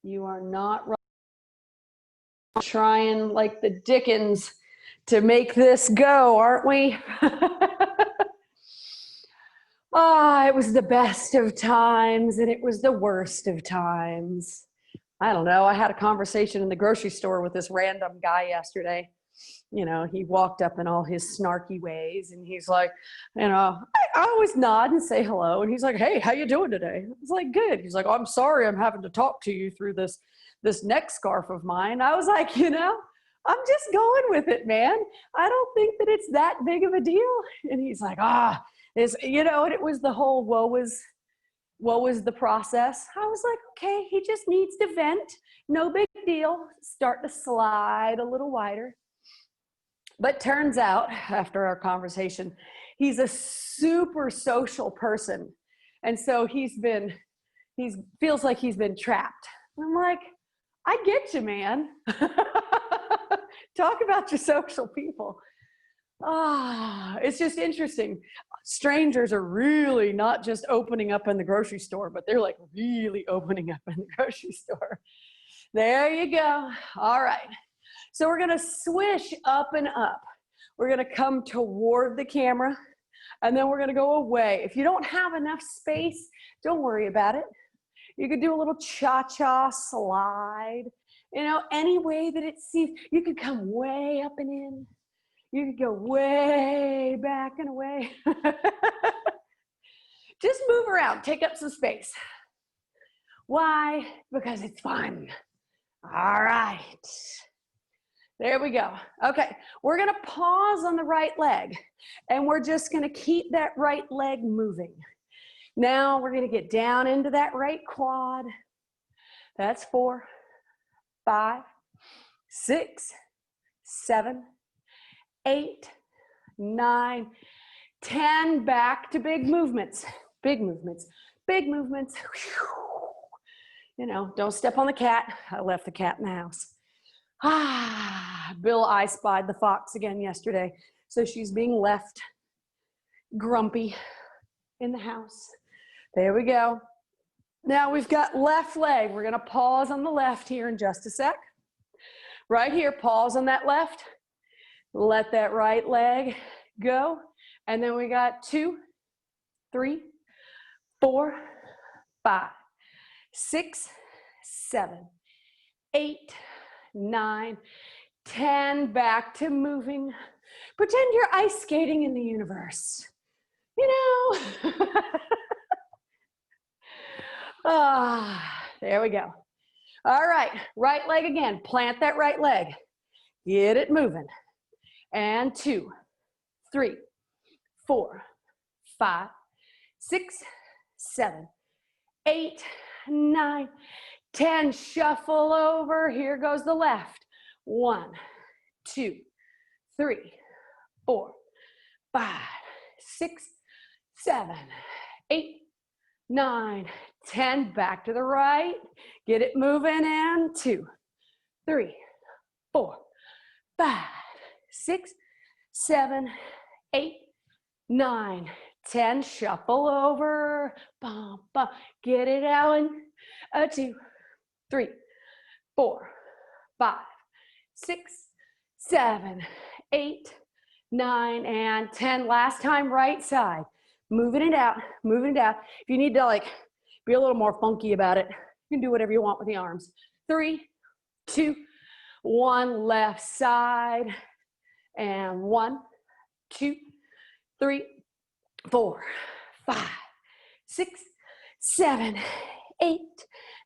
You are not trying like the Dickens to make this go, aren't we? It was the best of times and it was the worst of times. I don't know. I had a conversation in the grocery store with this random guy yesterday. You know, he walked up in all his snarky ways and he's like, I always nod and say hello. And he's like, hey, how you doing today? I was like, good. He's like, oh, I'm sorry I'm having to talk to you through this neck scarf of mine. I was like, I'm just going with it, man. I don't think that it's that big of a deal. And he's like, and it was the whole what was the process. I was like, okay, he just needs to vent. No big deal. Start to slide a little wider. But turns out, after our conversation, he's a super social person. And so he feels like he's been trapped. I'm like, I get you, man. Talk about your social people. It's just interesting. Strangers are really not just opening up in the grocery store, but they're like really opening up in the grocery store. There you go. All right. So we're going to swish up and up. We're going to come toward the camera and then we're going to go away. If you don't have enough space, don't worry about it. You could do a little cha-cha slide, any way that it seems. You could come way up and in. You could go way back and away. Just move around, take up some space. Why? Because it's fun. All right. There we go. Okay, we're gonna pause on the right leg and we're just gonna keep that right leg moving. Now we're gonna get down into that right quad. That's 4, 5, 6, 7, 8, 9, 10, back to big movements, big movements, big movements. Don't step on the cat. I left the cat in the house. Bill, I spied the fox again yesterday. So she's being left grumpy in the house. There we go. Now we've got left leg. We're gonna pause on the left here in just a sec. Right here, pause on that left. Let that right leg go. And then we got 2, 3, 4, 5, 6, 7, 8, 9, 10, back to moving. Pretend you're ice skating in the universe. There we go. All right, right leg again. Plant that right leg. Get it moving. And 2, 3, 4, 5, 6, 7, 8, 9, 10. Shuffle over. Here goes the left. 1, 2, 3, 4, 5, 6, 7, 8, 9, 10. Back to the right. Get it moving. And 2, 3, 4, 5, 6, 7, 8, 9, 10. Shuffle over. Bum, bum. Get it out. 2, 3, 4, 5, 6, 7, 8, 9, and 10. Last time, right side. Moving it out, moving it out. If you need to be a little more funky about it, you can do whatever you want with the arms. 3, 2, 1, left side. And 1, 2, 3, 4, 5, 6, 7, 8,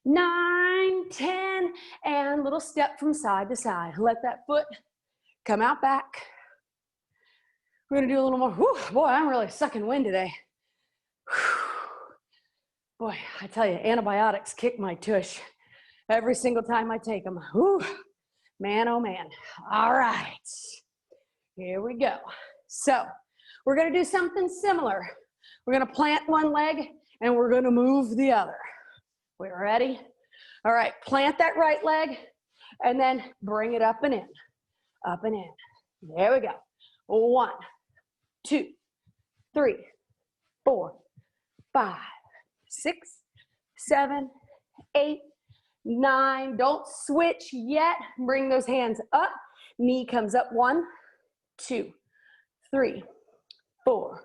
9, 10, and little step from side to side. Let that foot come out back. We're gonna do a little more. Whew, boy, I'm really sucking wind today. Whew. Boy, I tell you, antibiotics kick my tush every single time I take them. Whew. Man, oh man. All right, here we go. So we're gonna do something similar. We're gonna plant one leg and we're gonna move the other. We ready? All right, plant that right leg and then bring it up and in, up and in. There we go. 1, 2, 3, 4, 5, 6, 7, 8, 9. Don't switch yet. Bring those hands up. Knee comes up. 1, 2, 3, 4,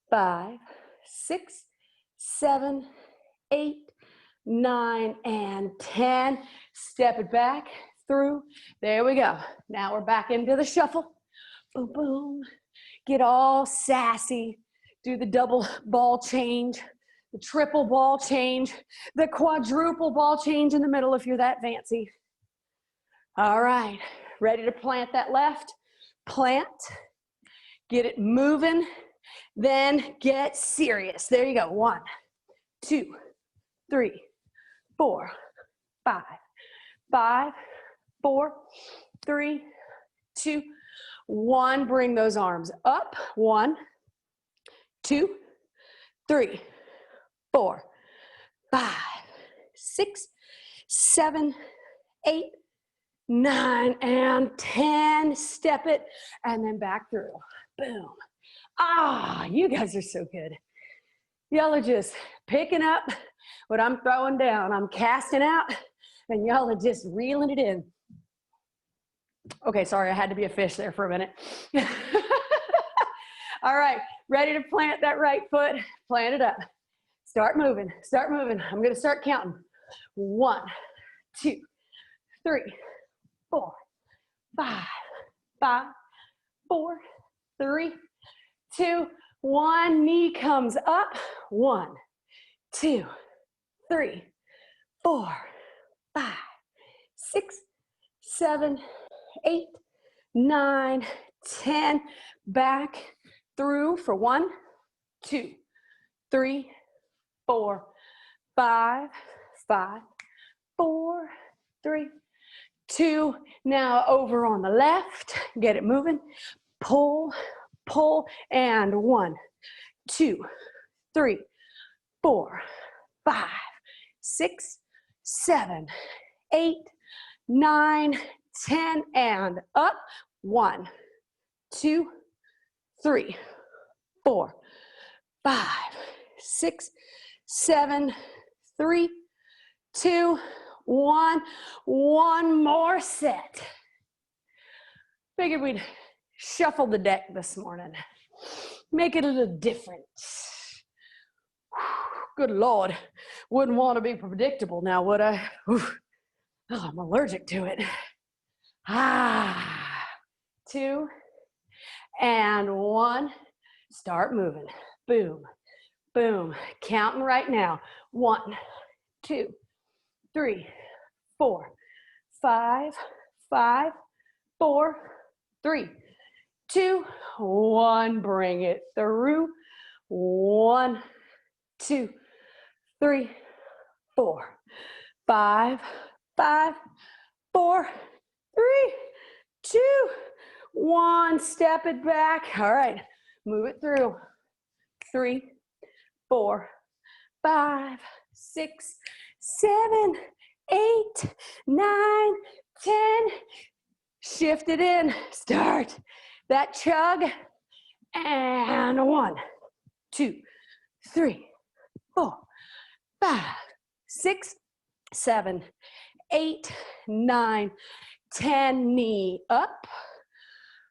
5, 6, 7, 8, 9, and 10. Step it back through. There we go. Now we're back into the shuffle. Boom, boom. Get all sassy. Do the double ball change, the triple ball change, the quadruple ball change in the middle if you're that fancy. All right, ready to plant that left? Plant. Get it moving. Then get serious. There you go. 1, 2, 3, 4, 5, 5, 4, 3, 2, 1. Bring those arms up. 1, 2, 3, 4, 5, 6, 7, 8, 9, and 10. Step it and then back through. Boom. Ah, you guys are so good. Y'all are just picking up what I'm throwing down. I'm casting out and y'all are just reeling it in. Okay, sorry, I had to be a fish there for a minute. All right, ready to plant that right foot. Plant it up. Start moving, start moving. I'm gonna start counting. 1, 2, 3, 4, 5, 5, 4, 3, 2, 1. Knee comes up. 1, 2, 3, 4, 5, 6, 7, 8, 9, 10. Back through for 1, 2, 3, 4, 5, 5, 4, 3, 2. Now over on the left, get it moving. Pull, pull, and 1, 2, 3, 4, 5, 6, 7, 8, 9, 10, and up. 1, 2, 3, 4, 5, 6, 7, 3, 2, 1. One more set. Figured we'd shuffle the deck this morning. Make it a little different. Good Lord. Wouldn't want to be predictable now, would I? Oh, I'm allergic to it. 2 and 1. Start moving. Boom, boom. Counting right now. 1, 2, 3, 4, 5, 5, 4, 3, 2, 1. Bring it through. 1, 2, 3, 4, 5, 5, 4, 3, 2, 1. Step it back. All right, move it through. 3, 4, 5, 6, 7, 8, 9, 10. Shift it in. Start that chug. And 1, 2, 3, 4, 5, 6, 7, 8, 9, 10. Knee up.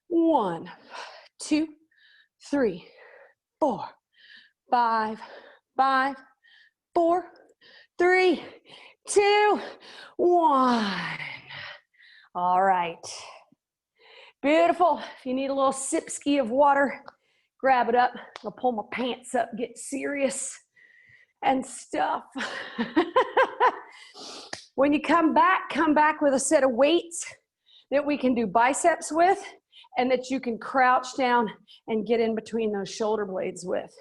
1, 2, 3, 4, 5, 5, 4, 3, 2, 1. All right. Beautiful. If you need a little sip-ski of water, grab it up. I'll pull my pants up, get serious and stuff. When you come back with a set of weights that we can do biceps with and that you can crouch down and get in between those shoulder blades with.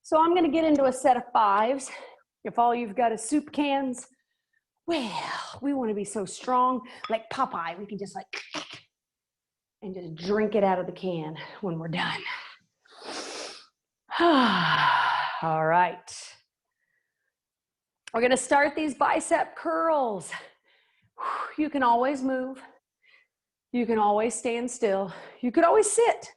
So I'm going to get into a set of 5s. If all you've got is soup cans, well, we want to be so strong, like Popeye. We can just like, and just drink it out of the can when we're done. All right. We're going to start these bicep curls. You can always move. You can always stand still. You could always sit.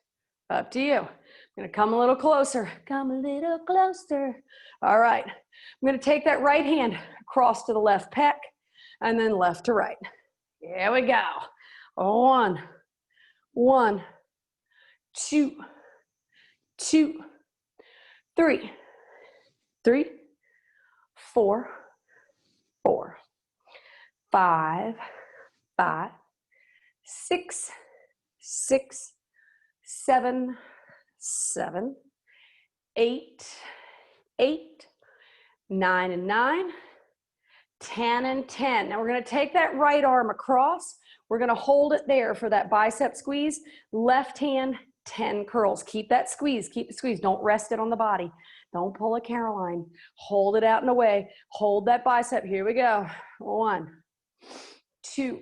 Up to you. I'm going to come a little closer. Come a little closer. All right. I'm going to take that right hand, cross to the left pec, and then left to right. Here we go. 1, 1, 2, 2, 3, 3, 4, 4, 5, 5, 6, 6, 7, 7, 8, 8, 9 and 9, 10 and 10. Now we're going to take that right arm across. We're going to hold it there for that bicep squeeze. Left hand, 10 curls. Keep that squeeze. Keep the squeeze. Don't rest it on the body. Don't pull a Caroline. Hold it out and away. Hold that bicep. Here we go. 1, 2,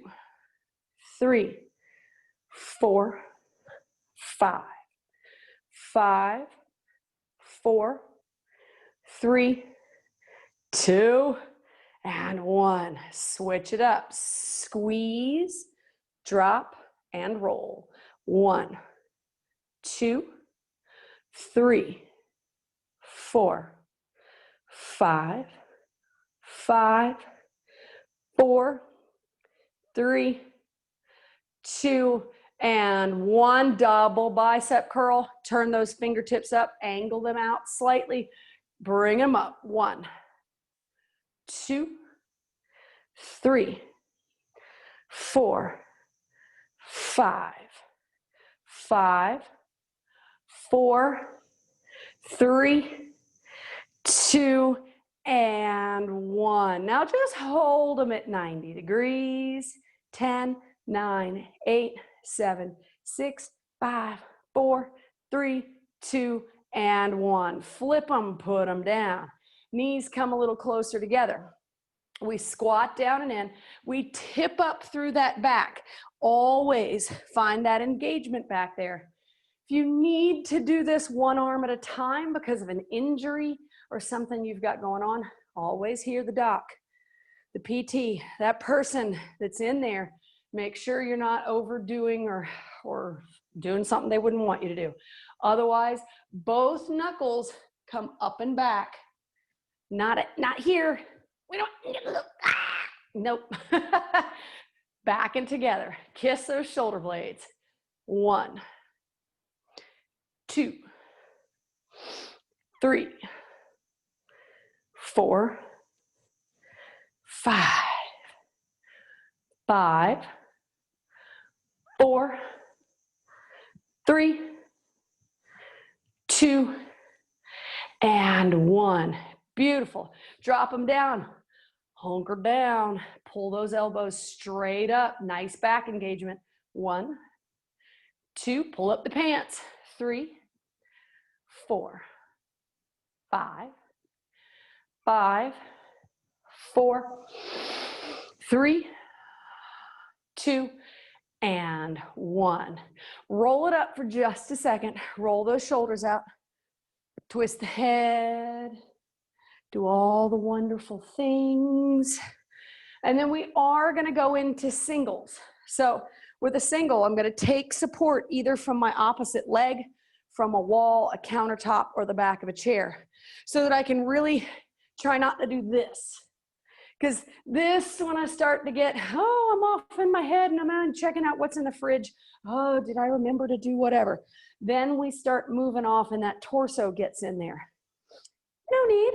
3, 4, 5, 5, 4, 3, 2, and 1. Switch it up. Squeeze, drop, and roll. 1, 2, 3, 4, 5, 5, 4, 3, 2, and 1. Double bicep curl. Turn those fingertips up, angle them out slightly, bring them up. 1, 2, 3, 4, 5, 5, 4, 3, 2, and 1. Now just hold them at 90 degrees. 10, 9, 8, 7, 6, 5, 4, 3, 2, and 1. Flip them, put them down. Knees come a little closer together. We squat down and in. We tip up through that back. Always find that engagement back there. If you need to do this one arm at a time because of an injury or something you've got going on, always hear the doc, the PT, that person that's in there. Make sure you're not overdoing or doing something they wouldn't want you to do. Otherwise, both knuckles come up and back. Not here. We don't, nope. Back and together. Kiss those shoulder blades. 1, 2, 3, 4, 5, 5, 4, 3, 2, and 1. Beautiful. Drop them down. Hunker down. Pull those elbows straight up. Nice back engagement. 1, 2, pull up the pants. 3, 4, 5, 5, 4, 3, 2, and 1. Roll it up for just a second. Roll those shoulders out. Twist the head. Do all the wonderful things. And then we are going to go into singles. So with a single, I'm going to take support either from my opposite leg, from a wall, a countertop, or the back of a chair, so that I can really try not to do this. Because this, when I start to get, oh, I'm off in my head and I'm out checking out what's in the fridge. Oh, did I remember to do whatever? Then we start moving off and that torso gets in there. No need,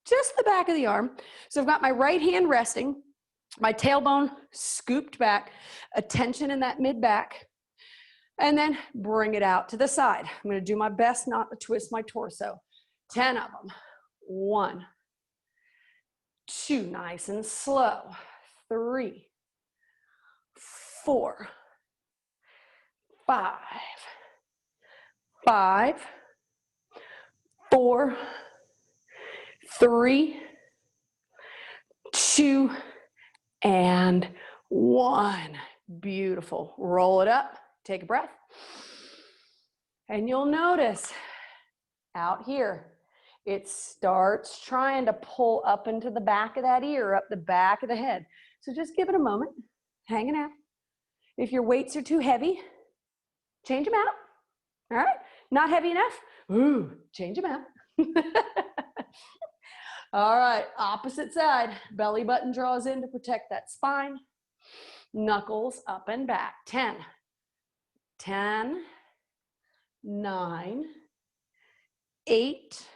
just the back of the arm. So I've got my right hand resting, my tailbone scooped back, attention in that mid back, and then bring it out to the side. I'm gonna do my best not to twist my torso. 10 of them. 1, 2, nice and slow. 3, 4, 5, 5, 4, 3, 2, and 1. Beautiful. Roll it up. Take a breath. And you'll notice out here, it starts trying to pull up into the back of that ear, up the back of the head. So just give it a moment, hanging out. If your weights are too heavy, change them out. All right? Not heavy enough? Ooh, change them out. All right, opposite side. Belly button draws in to protect that spine. Knuckles up and back. 10, 10, 9, 8,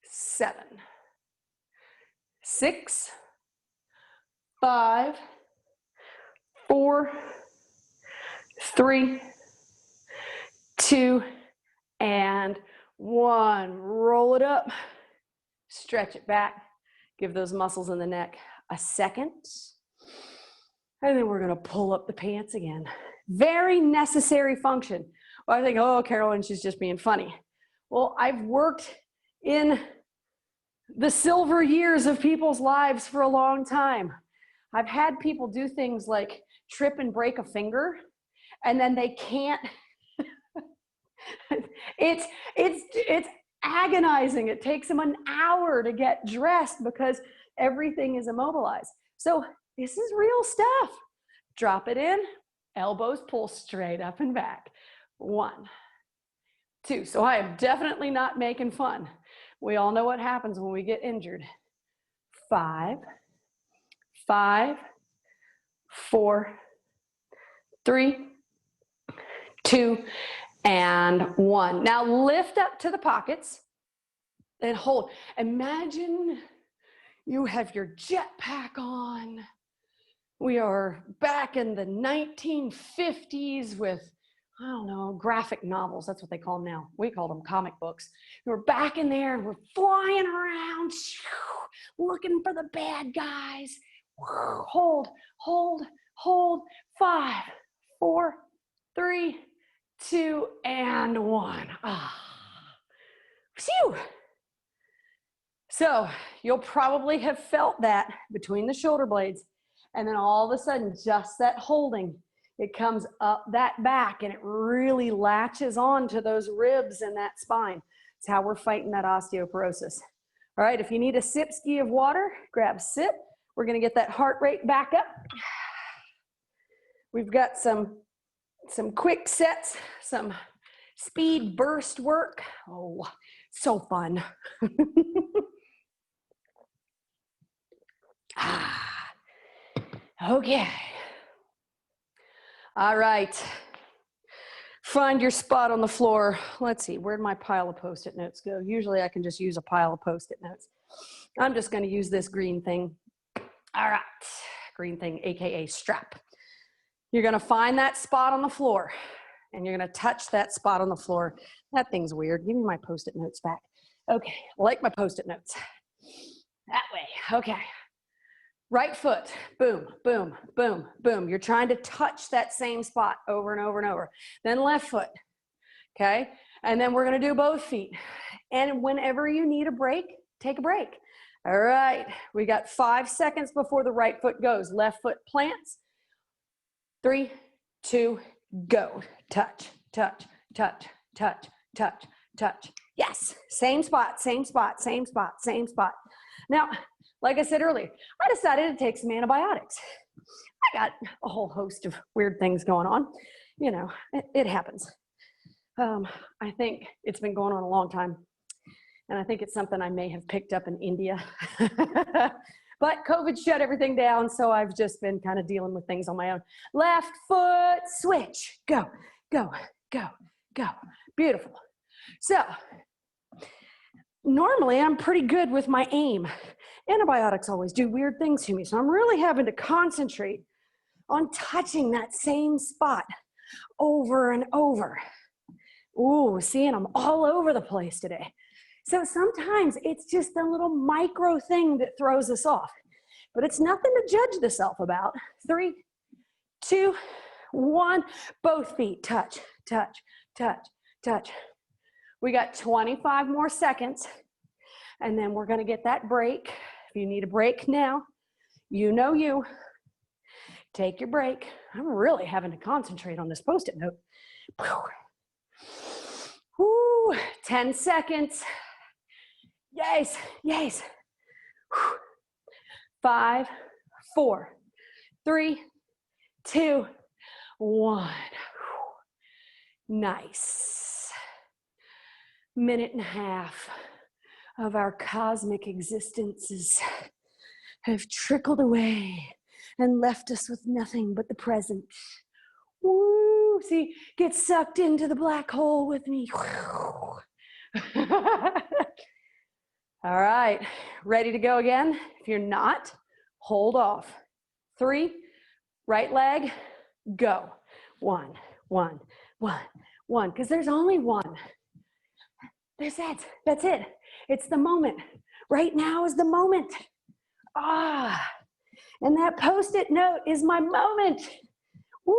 7, 6, 5, 4, 3, 2, and 1. Roll it up. Stretch it back. Give those muscles in the neck a second. And then we're going to pull up the pants again. Very necessary function. Well, I think, oh, Carolyn, she's just being funny. Well, I've worked in the silver years of people's lives for a long time. I've had people do things like trip and break a finger, and then they can't. It's agonizing. It takes them an hour to get dressed because everything is immobilized. So this is real stuff. Drop it in, elbows pull straight up and back. 1, 2. So I am definitely not making fun. We all know what happens when we get injured. 5, 5, 4, 3, 2, and 1. Now lift up to the pockets and hold. Imagine you have your jetpack on. We are back in the 1950s with, I don't know, graphic novels. That's what they call them now. We call them comic books. We're back in there and we're flying around, looking for the bad guys. Hold, hold, hold. 5, 4, 3, 2, and 1. Phew. So you'll probably have felt that between the shoulder blades, and then all of a sudden, just that holding, it comes up that back and it really latches on to those ribs and that spine. It's how we're fighting that osteoporosis. All right, if you need a sip ski of water, grab a sip. We're gonna get that heart rate back up. We've got some quick sets, some speed burst work. Oh, so fun. Okay. All right. Find your spot on the floor. Let's see, where'd my pile of Post-it notes go? Usually I can just use a pile of Post-it notes. I'm just gonna use this green thing. All right, green thing, AKA strap. You're gonna find that spot on the floor and you're gonna touch that spot on the floor. That thing's weird. Give me my Post-it notes back. Okay, I like my Post-it notes. That way, okay. Right foot, boom, boom, boom, boom. You're trying to touch that same spot over and over and over. Then left foot, okay? And then we're gonna do both feet. And whenever you need a break, take a break. All right, we got 5 seconds before the right foot goes. Left foot plants. 3, 2, go. Touch, touch, touch, touch, touch, touch. Yes, same spot, same spot, same spot, same spot. Now, like I said earlier, I decided to take some antibiotics. I got a whole host of weird things going on. You know, it happens. I think it's been going on a long time. And I think it's something I may have picked up in India. But COVID shut everything down, so I've just been kind of dealing with things on my own. Left foot, switch, go, go, go, go. Beautiful. So, normally I'm pretty good with my aim. Antibiotics always do weird things to me, so I'm really having to concentrate on touching that same spot over and over. Ooh, seeing them all over the place today. So sometimes it's just a little micro thing that throws us off, but it's nothing to judge the self about. 3, 2, 1, both feet, touch, touch, touch, touch. We got 25 more seconds, and then we're gonna get that break. If you need a break now, you know you. Take your break. I'm really having to concentrate on this Post-it note. Woo, 10 seconds. Yes, yes. 5, 4, 3, 2, 1. Nice. Minute and a half of our cosmic existences have trickled away and left us with nothing but the present. Woo! See, get sucked into the black hole with me. All right, ready to go again? If you're not, hold off. 3, right leg, go. 1, 1, 1, 1, because there's only one. That's it. That's it. It's the moment. Right now is the moment. And that Post-it note is my moment. Woo!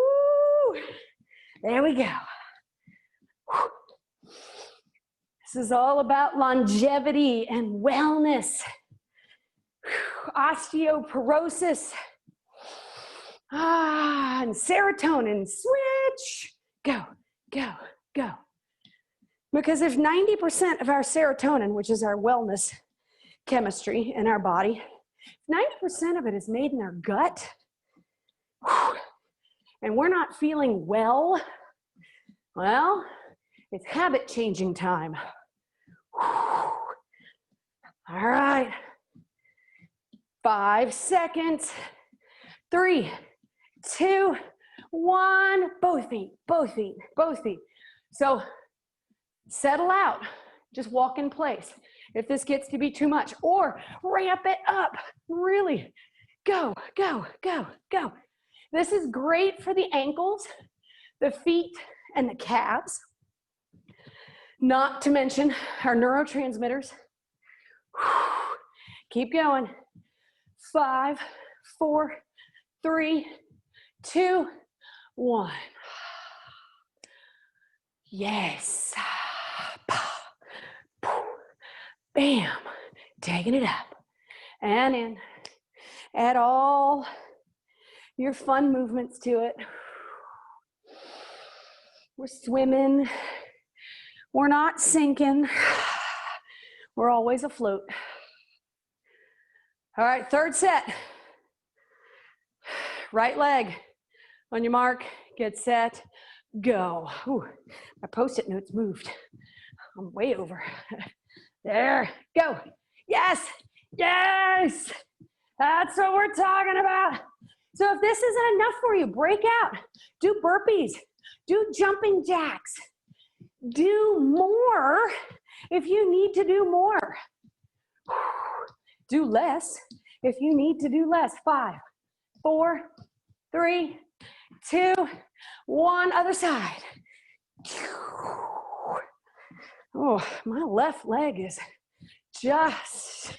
There we go. This is all about longevity and wellness. Osteoporosis. And serotonin. Switch. Go, go, go. Because if 90% of our serotonin, which is our wellness chemistry in our body, 90% of it is made in our gut, and we're not feeling well, it's habit changing time. All right. 5 seconds. 3, 2, 1. Both feet, both feet, both feet. So settle out. Just walk in place. If this gets to be too much, or ramp it up. Really. Go, go, go, go. This is great for the ankles, the feet, and the calves. Not to mention our neurotransmitters. Keep going. 5, 4, 3, 2, 1. Yes. Bam. Taking it up and in. Add all your fun movements to it. We're swimming. We're not sinking. We're always afloat. All right, third set. Right leg. On your mark, get set, go. Ooh, my Post-it notes moved. I'm way over. There, go. Yes, yes. That's what we're talking about. So if this isn't enough for you, break out. Do burpees. Do jumping jacks. Do more if you need to do more. Do less if you need to do less. 5, 4, 3, 2, 1. Other side. Oh, my left leg is just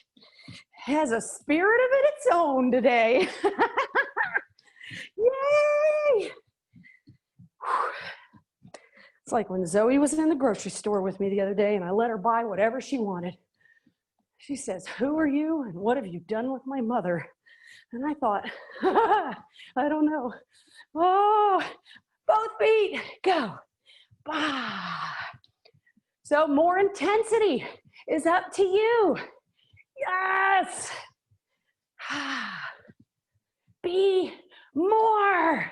has a spirit of its own today. Yay! It's like when Zoe was in the grocery store with me the other day and I let her buy whatever she wanted. She says, "Who are you and what have you done with my mother?" And I thought, I don't know. Oh, both feet, go. Bah. So more intensity is up to you. Yes. Be more.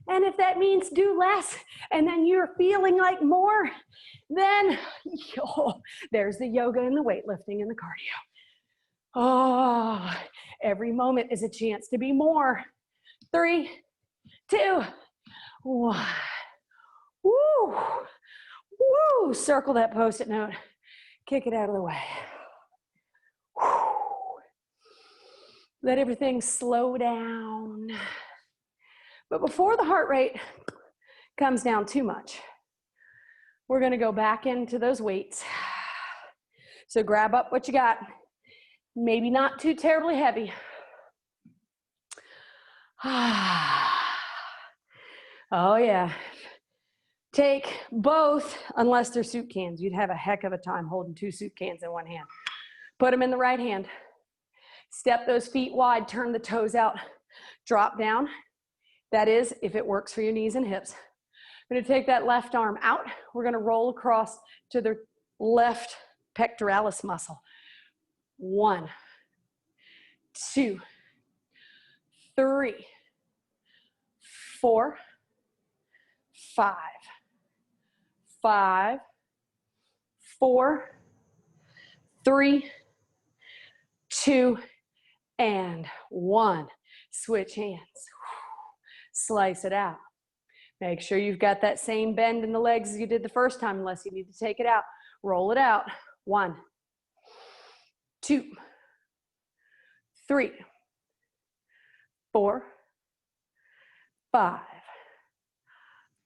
And if that means do less and then you're feeling like more, then there's the yoga and the weightlifting and the cardio. Oh, every moment is a chance to be more. 3, 2, 1. Woo. Woo. Circle that Post-it note. Kick it out of the way. Woo. Let everything slow down. But before the heart rate comes down too much, we're going to go back into those weights. So grab up what you got. Maybe not too terribly heavy. Oh yeah. Take both, unless they're soup cans. You'd have a heck of a time holding 2 soup cans in one hand. Put them in the right hand. Step those feet wide, turn the toes out, drop down. That is, if it works for your knees and hips. I'm gonna take that left arm out. We're gonna roll across to the left pectoralis muscle. 1, 2, 3, 4, 5, 5, 4, 3, 2, and 1. Switch hands. Slice it out. Make sure you've got that same bend in the legs as you did the first time, unless you need to take it out. Roll it out. 1, 2, 3, 4, 5,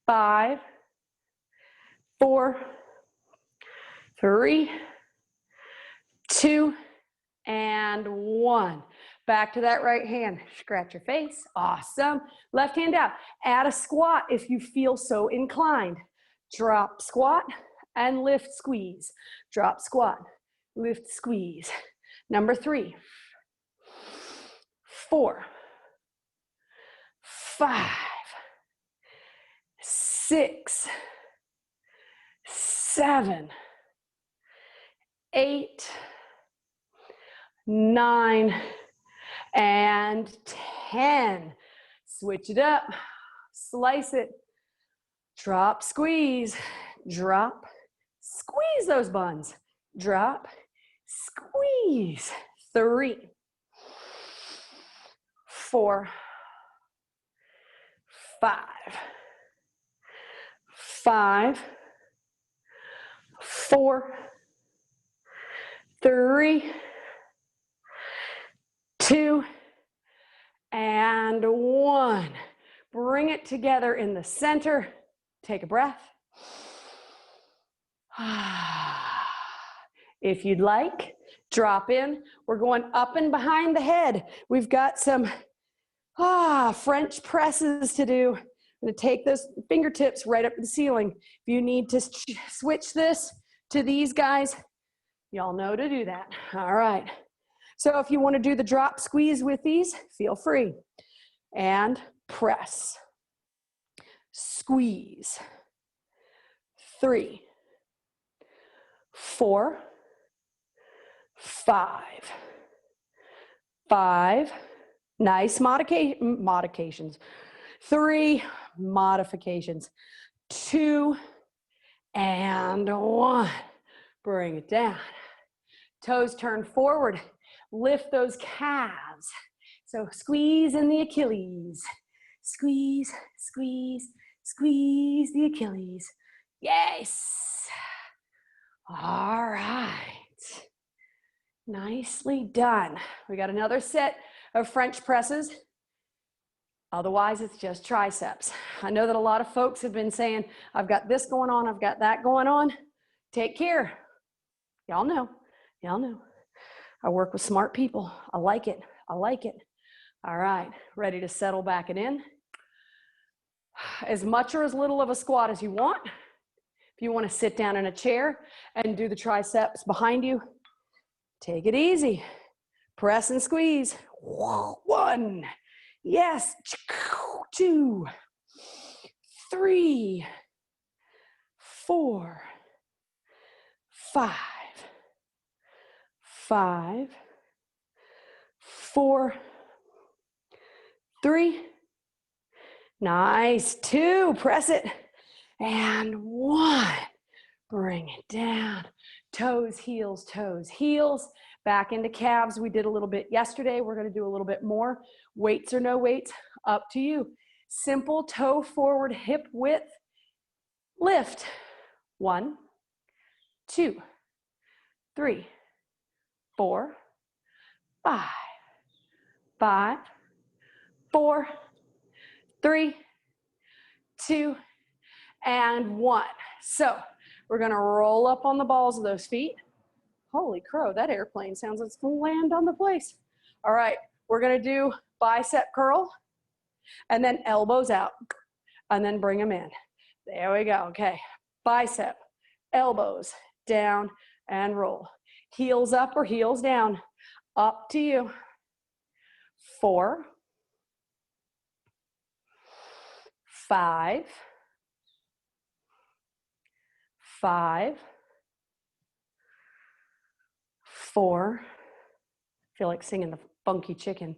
5, 4, 3, 2, and 1. Back to that right hand. Scratch your face. Awesome. Left hand out. Add a squat if you feel so inclined. Drop, squat, and lift, squeeze. Drop, squat, lift, squeeze. Number 3, 4, 5, 6, 7, 8, 9, and 10. Switch it up. Slice it. Drop, squeeze. Drop, squeeze those buns. Drop, squeeze. 3, 4, 5, 5, 4, 3, 2, and 1. Bring it together in the center. Take a breath. If you'd like, drop in. We're going up and behind the head. We've got some French presses to do. I'm going to take those fingertips right up to the ceiling. If you need to switch this to these guys, y'all know to do that. All right. So if you want to do the drop squeeze with these, feel free. And press. Squeeze. 3, 4, 5, 5. Nice modifications. 3 modifications. 2 and 1. Bring it down. Toes turn forward. Lift those calves. So squeeze in the Achilles. Squeeze, squeeze, squeeze the Achilles. Yes. All right. Nicely done. We got another set of French presses. Otherwise, it's just triceps. I know that a lot of folks have been saying, I've got this going on, I've got that going on. Take care. Y'all know. Y'all know. I work with smart people. I like it. I like it. All right. Ready to settle back and in. As much or as little of a squat as you want. If you want to sit down in a chair and do the triceps behind you, take it easy. Press and squeeze. 1. Yes. 2, 3, 4, 5, 5, 4, 3. Nice. 2. Press it. And 1. Bring it down. Toes, heels, toes, heels. Back into calves. We did a little bit yesterday. We're going to do a little bit more. Weights or no weights, up to you. Simple toe forward, hip width, lift. 1, 2, 3, 4, 5, 5, 4, 3, 2, and 1. So we're going to roll up on the balls of those feet. Holy crow, that airplane sounds like it's going to land on the place. All right, we're going to do bicep curl and then elbows out and then bring them in. There we go. Okay, bicep, elbows, down and roll. Heels up or heels down. Up to you. 4, 5, 5, 4, I feel like singing the Funky Chicken.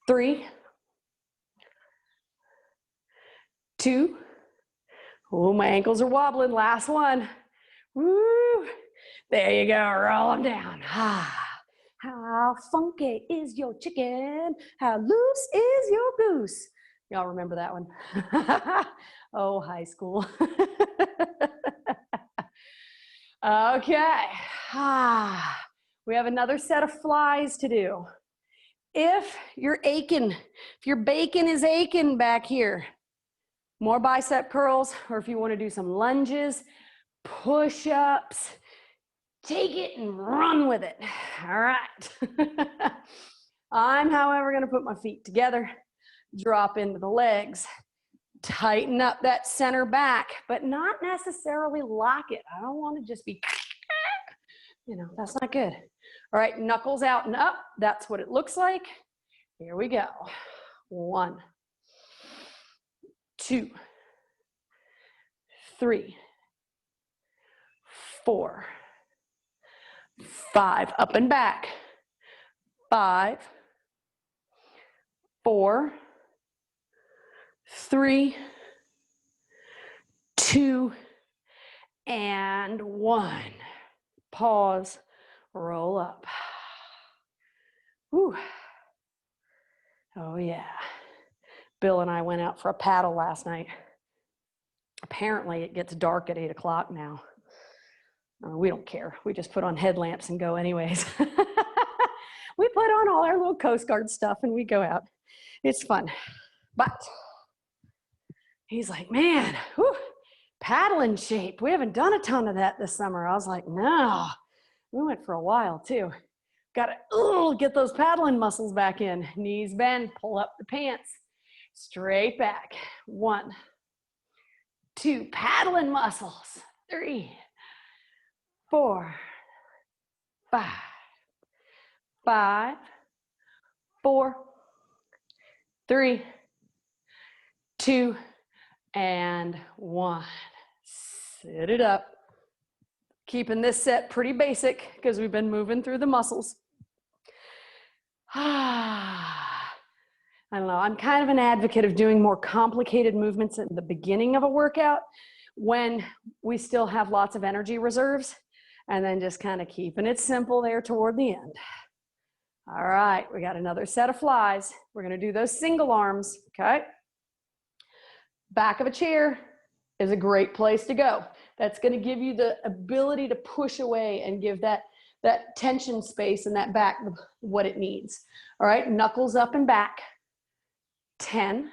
3, 2, oh, my ankles are wobbling. Last one. Woo. There you go, roll them down. How funky is your chicken? How loose is your goose? Y'all remember that one? Oh, high school. Okay. We have another set of flies to do. If you're aching, if your bacon is aching back here, more bicep curls, or if you want to do some lunges, push-ups, take it and run with it. All right. I'm, however, going to put my feet together, drop into the legs, tighten up that center back, but not necessarily lock it. I don't want to just be, that's not good. All right, knuckles out and up. That's what it looks like. Here we go. 1, 2, 3, 4, 5, up and back. 5, 4, 3, 2, and 1. Pause, roll up. Whew. Oh yeah. Bill and I went out for a paddle last night. Apparently it gets dark at 8 o'clock now. We don't care. We just put on headlamps and go anyways. We put on all our little Coast Guard stuff and we go out. It's fun. But he's like, man, whew, paddling shape. We haven't done a ton of that this summer. I was like, no. We went for a while too. Got to get those paddling muscles back in. Knees bend, pull up the pants. Straight back. 1, 2, paddling muscles. 3, 4, 5, 5, 4, 3, 2, and 1. Sit it up. Keeping this set pretty basic because we've been moving through the muscles. I don't know, I'm kind of an advocate of doing more complicated movements at the beginning of a workout when we still have lots of energy reserves, and then just kind of keeping it simple there toward the end. All right, we got another set of flies. We're gonna do those single arms, okay? Back of a chair is a great place to go. That's gonna give you the ability to push away and give that tension space and that back what it needs. All right, knuckles up and back. 10,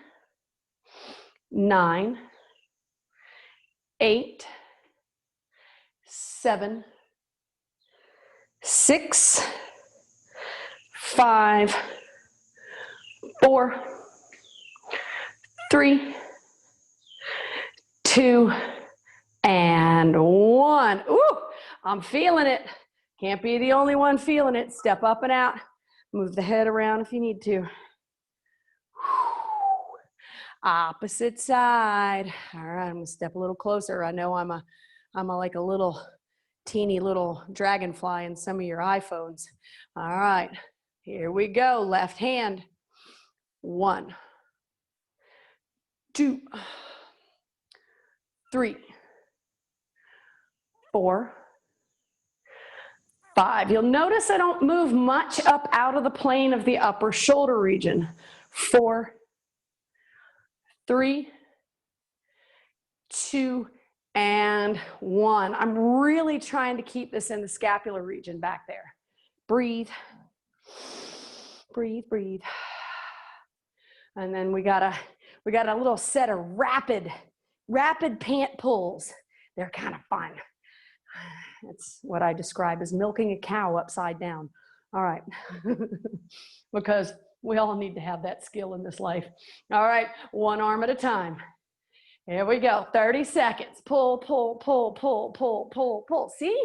9, 8, 7, 6, 5, 4, 3, 2, and 1. Ooh, I'm feeling it. Can't be the only one feeling it. Step up and out. Move the head around if you need to. Opposite side. All right, I'm gonna step a little closer. I know I'm like a little teeny little dragonfly in some of your iPhones. All right, here we go. Left hand. 1, 2, 3, 4, 5. You'll notice I don't move much up out of the plane of the upper shoulder region. 4, 3, 2, and 1. I'm really trying to keep this in the scapular region back there. Breathe, breathe, breathe. And then we got a little set of rapid pant pulls. They're kind of fun. It's what I describe as milking a cow upside down. All right, because we all need to have that skill in this life. All right, one arm at a time. Here we go, 30 seconds. Pull, pull, pull, pull, pull, pull, pull. See,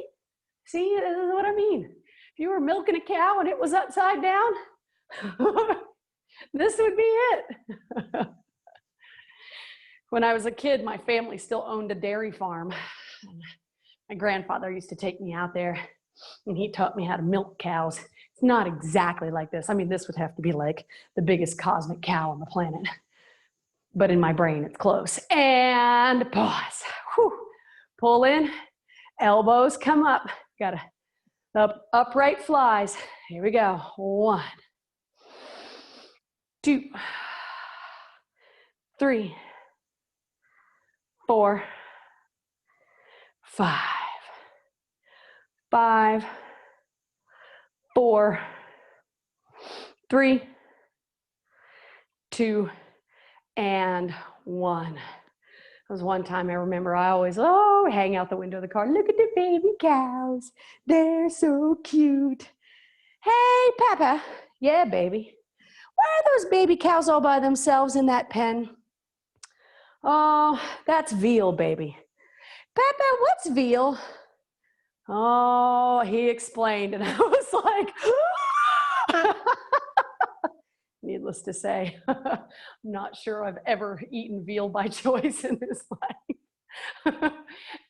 this is what I mean. If you were milking a cow and it was upside down, this would be it. When I was a kid, my family still owned a dairy farm. My grandfather used to take me out there and he taught me how to milk cows. It's not exactly like this. I mean, this would have to be like the biggest cosmic cow on the planet. But in my brain, it's close. And pause. Whew. Pull in, elbows come up, Got to upright flies. Here we go. 1, 2, 3, 4, 5, 5, 4, 3, 2, and 1. There was one time I remember I always, hang out the window of the car. Look at the baby cows. They're so cute. Hey, Papa. Yeah, baby. Why are those baby cows all by themselves in that pen? Oh, that's veal, baby. Papa, what's veal? Oh, he explained, and I was like, needless to say, I'm not sure I've ever eaten veal by choice in this life.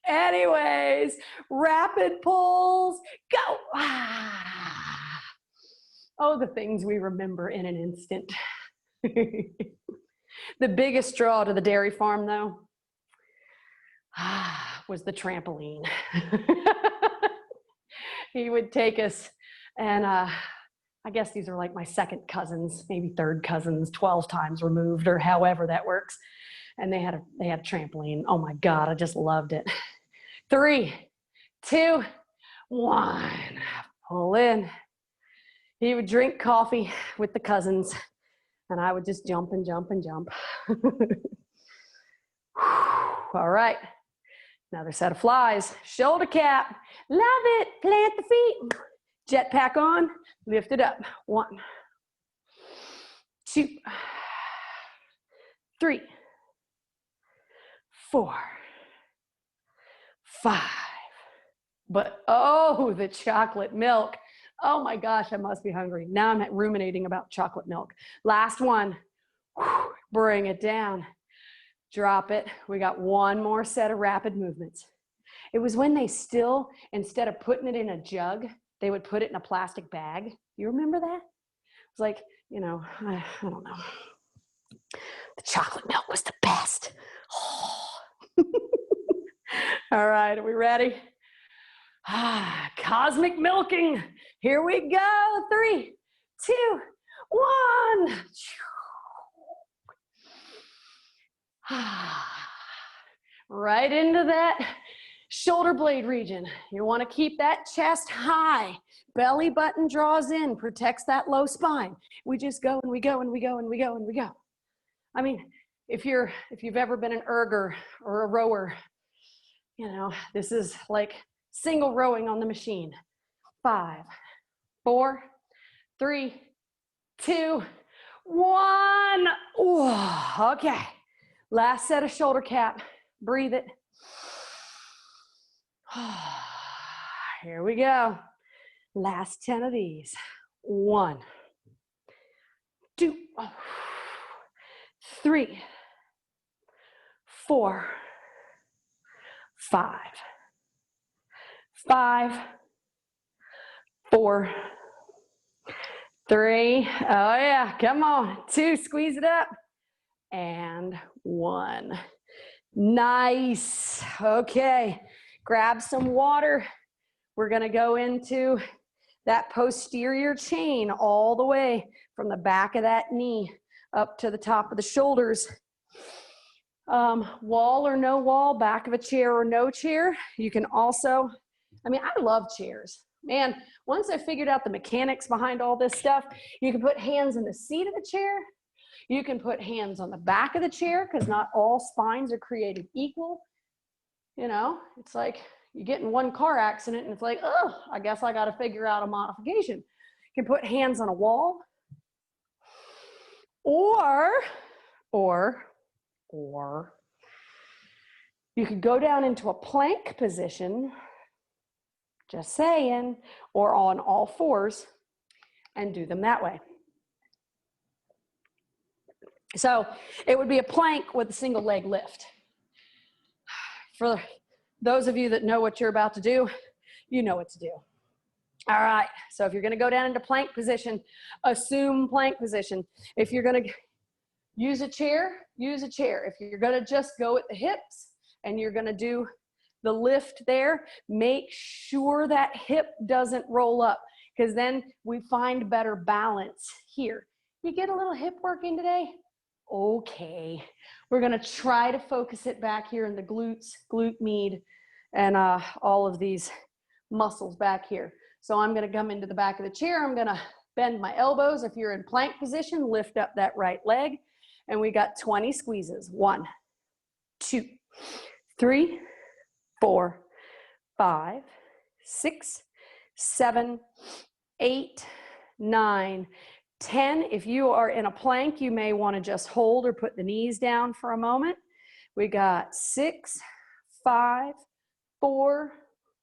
Anyways, rapid pulls, go. Oh, the things we remember in an instant. The biggest draw to the dairy farm, though, was the trampoline. He would take us, and I guess these are like my second cousins, maybe third cousins, 12 times removed, or however that works. And they had a trampoline. Oh my God, I just loved it. 3, 2, 1, pull in. He would drink coffee with the cousins, and I would just jump and jump and jump. All right, another set of flies. Shoulder cap, love it, plant the feet. Jetpack on, lift it up. 1, 2, 3, 4, 5. But oh, the chocolate milk. Oh my gosh, I must be hungry. Now I'm ruminating about chocolate milk. Last one. Bring it down. Drop it. We got one more set of rapid movements. It was when they still, instead of putting it in a jug, they would put it in a plastic bag. You remember that? It was like, you know, I don't know. The chocolate milk was the best. Oh. All right, are we ready? Cosmic milking. Here we go. 3, 2, 1. Right into that shoulder blade region. You want to keep that chest high. Belly button draws in, protects that low spine. We just go and we go and we go and we go and we go. I mean, if you've ever been an erger or a rower, you know, this is like single rowing on the machine. 5, 4, 3, 2, 1. Ooh, okay. Last set of shoulder cap. Breathe it. Here we go. Last 10 of these. 1, 2, 3, 4, 5, 5, 4, 3. Oh yeah, come on. 2, squeeze it up. And 1. Nice. Okay, grab some water. We're gonna go into that posterior chain all the way from the back of that knee up to the top of the shoulders. Wall or no wall, back of a chair or no chair. You can also, I mean, I love chairs. Man, once I figured out the mechanics behind all this stuff, you can put hands in the seat of the chair. You can put hands on the back of the chair because not all spines are created equal. You know, it's like you get in one car accident and it's like, oh, I guess I got to figure out a modification. You can put hands on a wall or you could go down into a plank position, just saying, or on all fours and do them that way. So it would be a plank with a single leg lift. For those of you that know what you're about to do, you know what to do. All right, so if you're gonna go down into plank position, assume plank position. If you're gonna use a chair, use a chair. If you're gonna just go at the hips and you're gonna do the lift there, make sure that hip doesn't roll up, because then we find better balance here. You get a little hip work in today? Okay. We're gonna try to focus it back here in the glutes, glute med, and all of these muscles back here. So I'm gonna come into the back of the chair. I'm gonna bend my elbows. If you're in plank position, lift up that right leg. And we got 20 squeezes. 1, 2, 3, 4, 5, 6, 7, 8, 9, 10. If you are in a plank, you may want to just hold or put the knees down for a moment. We got 6, 5, 4,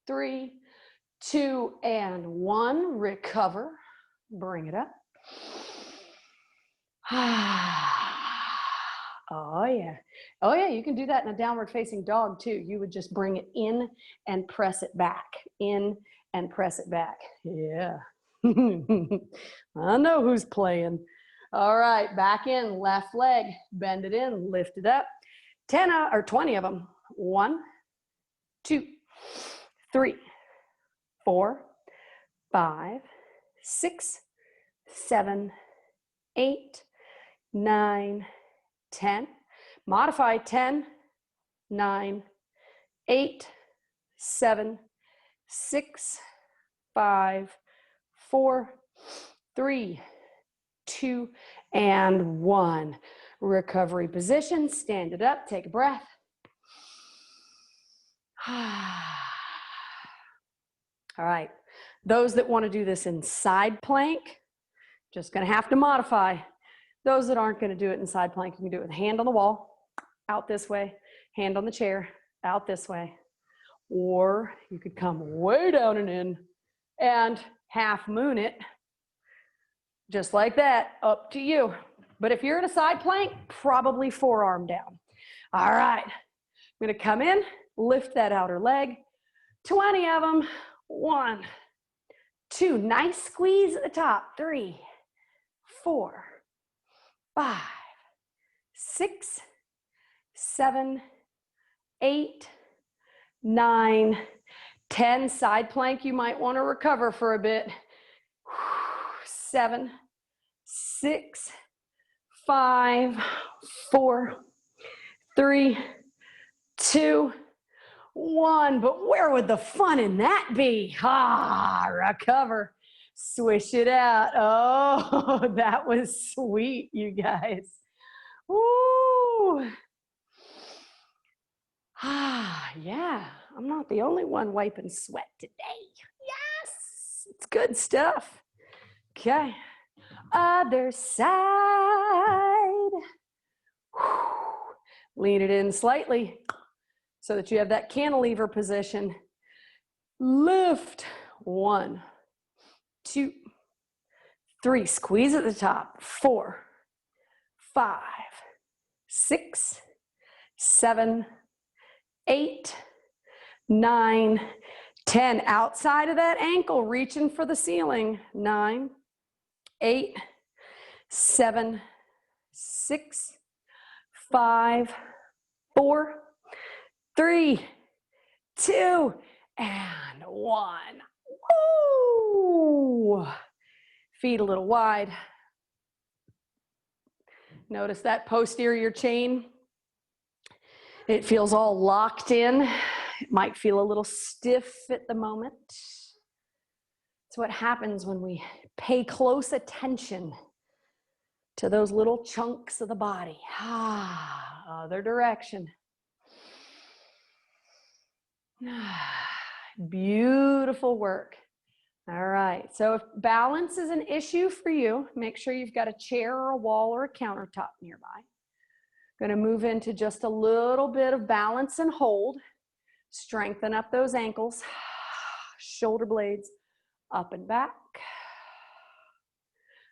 3, 2, and 1. Recover. Bring it up. Oh yeah. Oh yeah, you can do that in a downward facing dog too. You would just bring it in and press it back. In and press it back. Yeah. I know who's playing. All right, back in, left leg, bend it in, lift it up. 10 or 20 of them. 1, 2, 3, 4, 5, 6, 7, 8, 9, 10. Modify 10, 9, 8, 7, 6, 5, 4, 3, 2, and 1. Recovery position. Stand it up. Take a breath. All right. Those that want to do this in side plank, just going to have to modify. Those that aren't going to do it in side plank, you can do it with hand on the wall, out this way, hand on the chair, out this way. Or you could come way down and in and half moon it, just like that, up to you. But if you're in a side plank, probably forearm down. All right, I'm going to come in, lift that outer leg, 20 of them. 1, 2, nice squeeze at the top. 3, 4, 5, 6, 7, 8, 9, 10. Side plank, you might want to recover for a bit. 7, 6, 5, 4, 3, 2, 1. But where would the fun in that be? Recover. Swish it out. Oh, that was sweet, you guys. Woo. Yeah, I'm not the only one wiping sweat today. Yes, it's good stuff. Okay, other side. Lean it in slightly so that you have that cantilever position. Lift. 1, 2, 3. Squeeze at the top. 4, 5, 6, 7, 8, 9, 10. Outside of that ankle, reaching for the ceiling. 9, 8, 7, 6, 5, 4, 3, 2, and 1. Woo! Feet a little wide. Notice that posterior chain. It feels all locked in. It might feel a little stiff at the moment. It's what happens when we pay close attention to those little chunks of the body. Other direction. Beautiful work. All right, so if balance is an issue for you, make sure you've got a chair or a wall or a countertop nearby. Going to move into just a little bit of balance and hold. Strengthen up those ankles, shoulder blades up and back.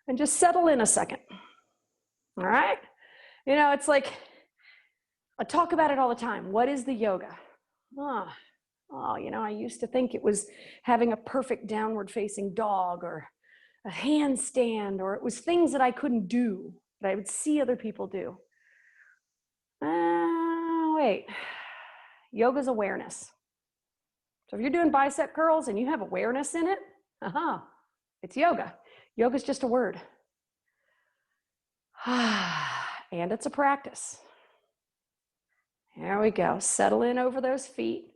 And just settle in a second. All right? You know, it's like, I talk about it all the time. What is the yoga? You know, I used to think it was having a perfect downward facing dog or a handstand, or it was things that I couldn't do, that I would see other people do. Wait, yoga's awareness. So if you're doing bicep curls and you have awareness in it, it's yoga. Yoga's just a word. And it's a practice. There we go. Settle in over those feet.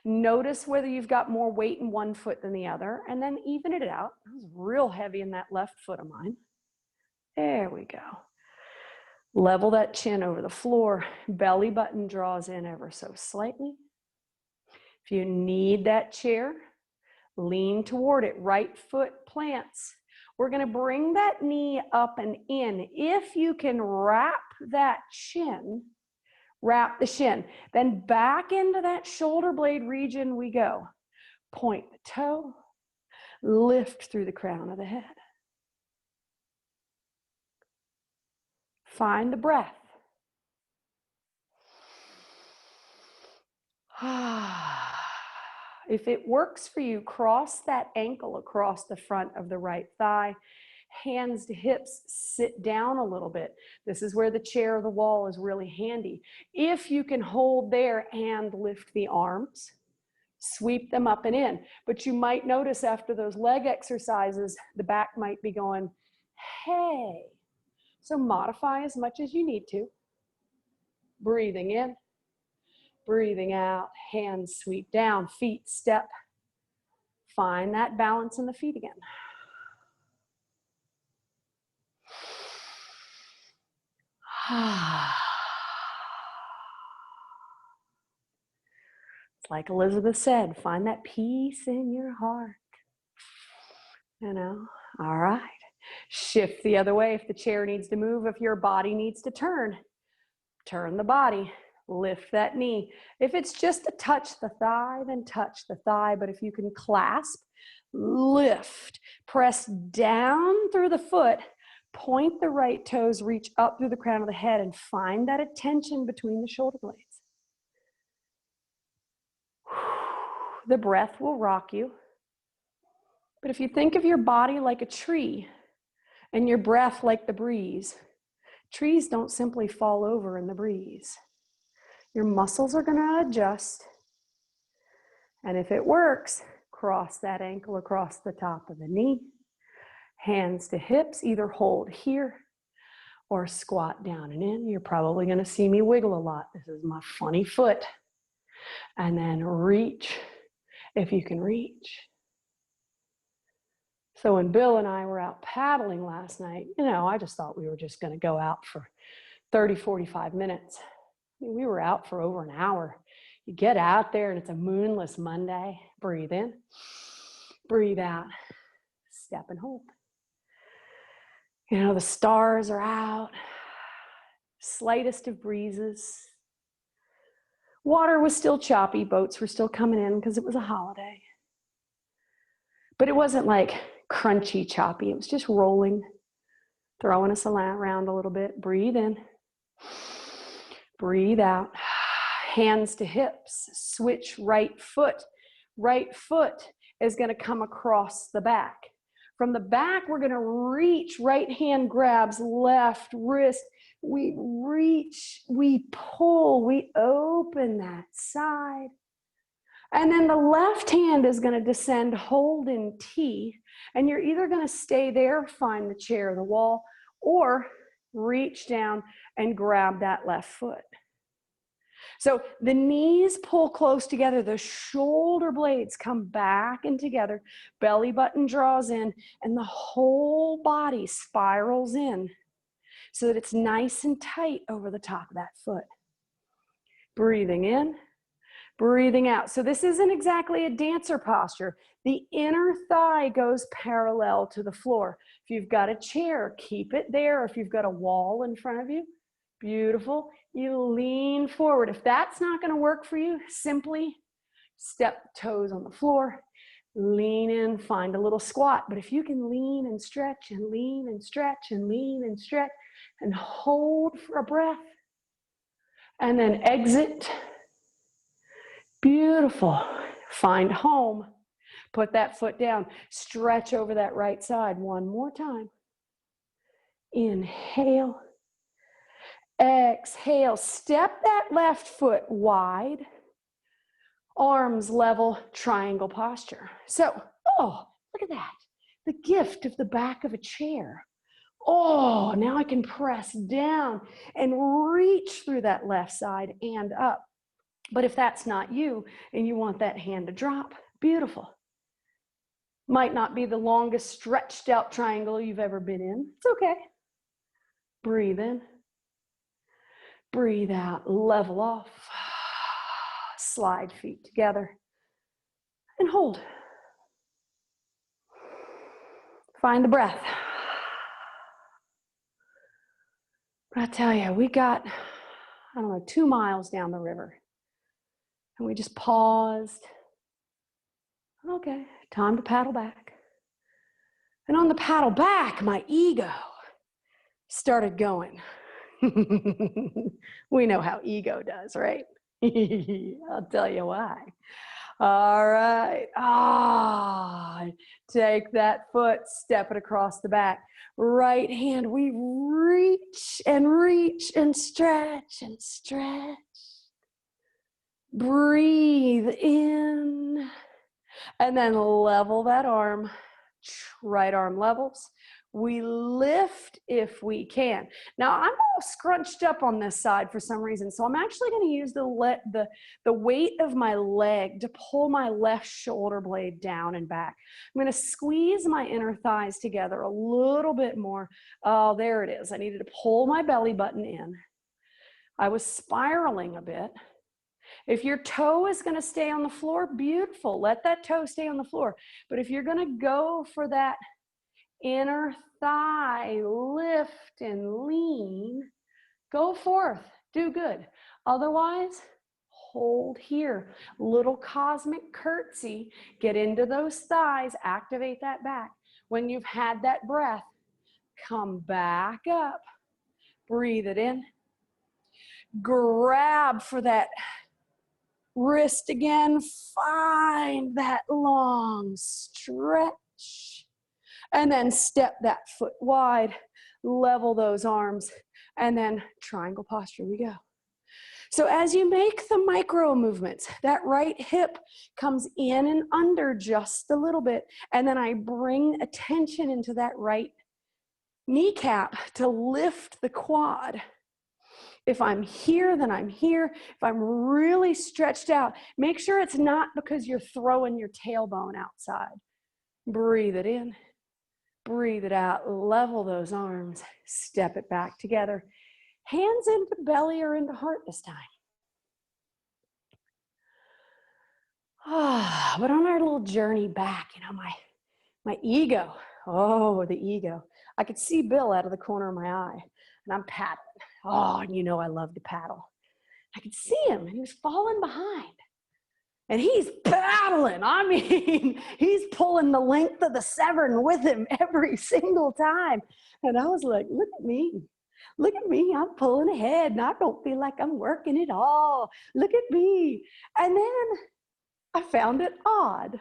Notice whether you've got more weight in one foot than the other, and then even it out. I was real heavy in that left foot of mine. There we go. Level that chin over the floor. Belly button draws in ever so slightly. If you need that chair, lean toward it. Right foot plants. We're going to bring that knee up and in. If you can wrap that shin, wrap the shin. Then back into that shoulder blade region we go. Point the toe, lift through the crown of the head. Find the breath. If it works for you, cross that ankle across the front of the right thigh. Hands to hips, sit down a little bit. This is where the chair or the wall is really handy. If you can hold there and lift the arms, sweep them up and in. But you might notice after those leg exercises, the back might be going, hey. So modify as much as you need to. Breathing in, breathing out, hands sweep down, feet step. Find that balance in the feet again. It's like Elizabeth said, find that peace in your heart. You know, all right. Shift the other way if the chair needs to move, if your body needs to turn. Turn the body, lift that knee. If it's just to touch the thigh, then touch the thigh. But if you can clasp, lift, press down through the foot, point the right toes, reach up through the crown of the head, and find that attention between the shoulder blades. The breath will rock you. But if you think of your body like a tree and your breath like the breeze, trees don't simply fall over in the breeze. Your muscles are going to adjust. And if it works, cross that ankle across the top of the knee. Hands to hips, either hold here or squat down and in. You're probably going to see me wiggle a lot. This is my funny foot. And then reach if you can reach. So when Bill and I were out paddling last night, I just thought we were just going to go out for 30, 45 minutes. We were out for over an hour. You get out there and it's a moonless Monday. Breathe in, breathe out, step and hold. The stars are out, slightest of breezes. Water was still choppy, boats were still coming in because it was a holiday. But it wasn't like crunchy choppy, it was just rolling, throwing us around a little bit. Breathe in, breathe out. Hands to hips, switch right foot. Right foot is going to come across the back. From the back, we're going to reach, right hand grabs left wrist. We reach, we pull, we open that side. And then the left hand is going to descend, hold in T. And you're either going to stay there, find the chair or the wall, or reach down and grab that left foot. So the knees pull close together, the shoulder blades come back and together, belly button draws in, and the whole body spirals in so that it's nice and tight over the top of that foot. Breathing in, breathing out. So this isn't exactly a dancer posture. The inner thigh goes parallel to the floor. If you've got a chair, keep it there. If you've got a wall in front of you, beautiful. You lean forward. If that's not going to work for you, simply step the toes on the floor, lean in, find a little squat. But if you can lean and stretch and lean and stretch and lean and stretch and hold for a breath and then exit, beautiful. Find home. Put that foot down. Stretch over that right side one more time. Inhale. Exhale, step that left foot wide, Arms level, triangle posture. So, oh, look at that. The gift of the back of a chair. Oh, now I can press down and reach through that left side and up. But if that's not you and you want that hand to drop, beautiful. Might not be the longest stretched out triangle you've ever been in. It's okay. Breathe in. Breathe out. Level off. Slide feet together. And hold. Find the breath. But I tell you, we got, 2 miles down the river. And we just paused. Okay, time to paddle back. And on the paddle back, my ego started going. We know how ego does, right? I'll tell you why. All right. Take that foot, step it across the back. Right hand, we reach and stretch and stretch. Breathe in. And then level that arm. Right arm levels. We lift if we can. Now, I'm all scrunched up on this side for some reason, so I'm actually going to use the weight of my leg to pull my left shoulder blade down and back. I'm going to squeeze my inner thighs together a little bit more. Oh, there it is. I needed to pull my belly button in. I was spiraling a bit. If your toe is going to stay on the floor, beautiful. Let that toe stay on the floor. But if you're going to go for that inner thigh lift and lean, go forth, do good. Otherwise, hold here. Little cosmic curtsy, get into those thighs, activate that back. When you've had that breath, come back up, breathe it in, grab for that wrist again, find that long stretch. And then step that foot wide, level those arms, and then triangle posture we go. So as you make the micro movements, that right hip comes in and under just a little bit, and then I bring attention into that right kneecap to lift the quad. If I'm here, then I'm here. If I'm really stretched out, make sure it's not because you're throwing your tailbone outside. Breathe it in. Breathe it out, level those arms, step it back together. Hands into belly or into heart this time. But on our little journey back, my ego, the ego. I could see Bill out of the corner of my eye, and I'm paddling. And I love to paddle. I could see him, and he was falling behind. And he's paddling. He's pulling the length of the Severn with him every single time. And I was like, look at me. Look at me. I'm pulling ahead, and I don't feel like I'm working at all. Look at me. And then I found it odd.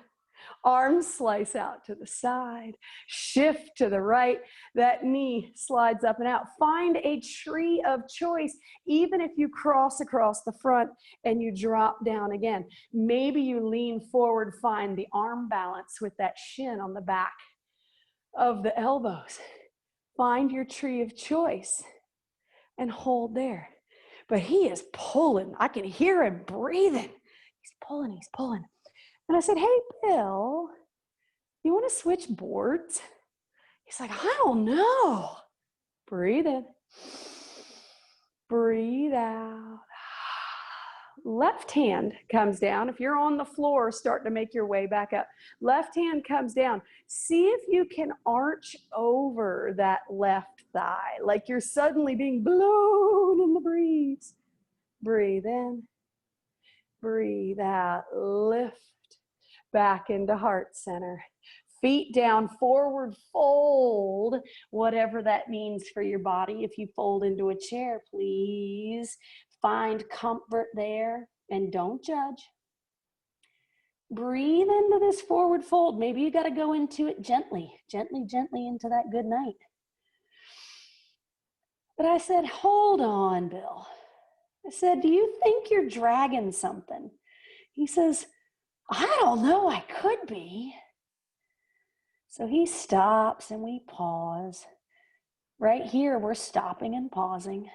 Arms slice out to the side, shift to the right, that knee slides up and out. Find a tree of choice, even if you cross across the front and you drop down again. Maybe you lean forward, find the arm balance with that shin on the back of the elbows. Find your tree of choice and hold there. But he is pulling. I can hear him breathing. He's pulling. And I said, hey, Bill, you want to switch boards? He's like, I don't know. Breathe in. Breathe out. Left hand comes down. If you're on the floor, start to make your way back up. Left hand comes down. See if you can arch over that left thigh, like you're suddenly being blown in the breeze. Breathe in. Breathe out. Lift. Back into heart center. Feet down, forward fold, whatever that means for your body. If you fold into a chair, please find comfort there and don't judge. Breathe into this forward fold. Maybe you got to go into it gently into that good night. But I said, hold on, Bill. I said, do you think you're dragging something? He says, I don't know, I could be. So he stops and we pause. Right here, we're stopping and pausing.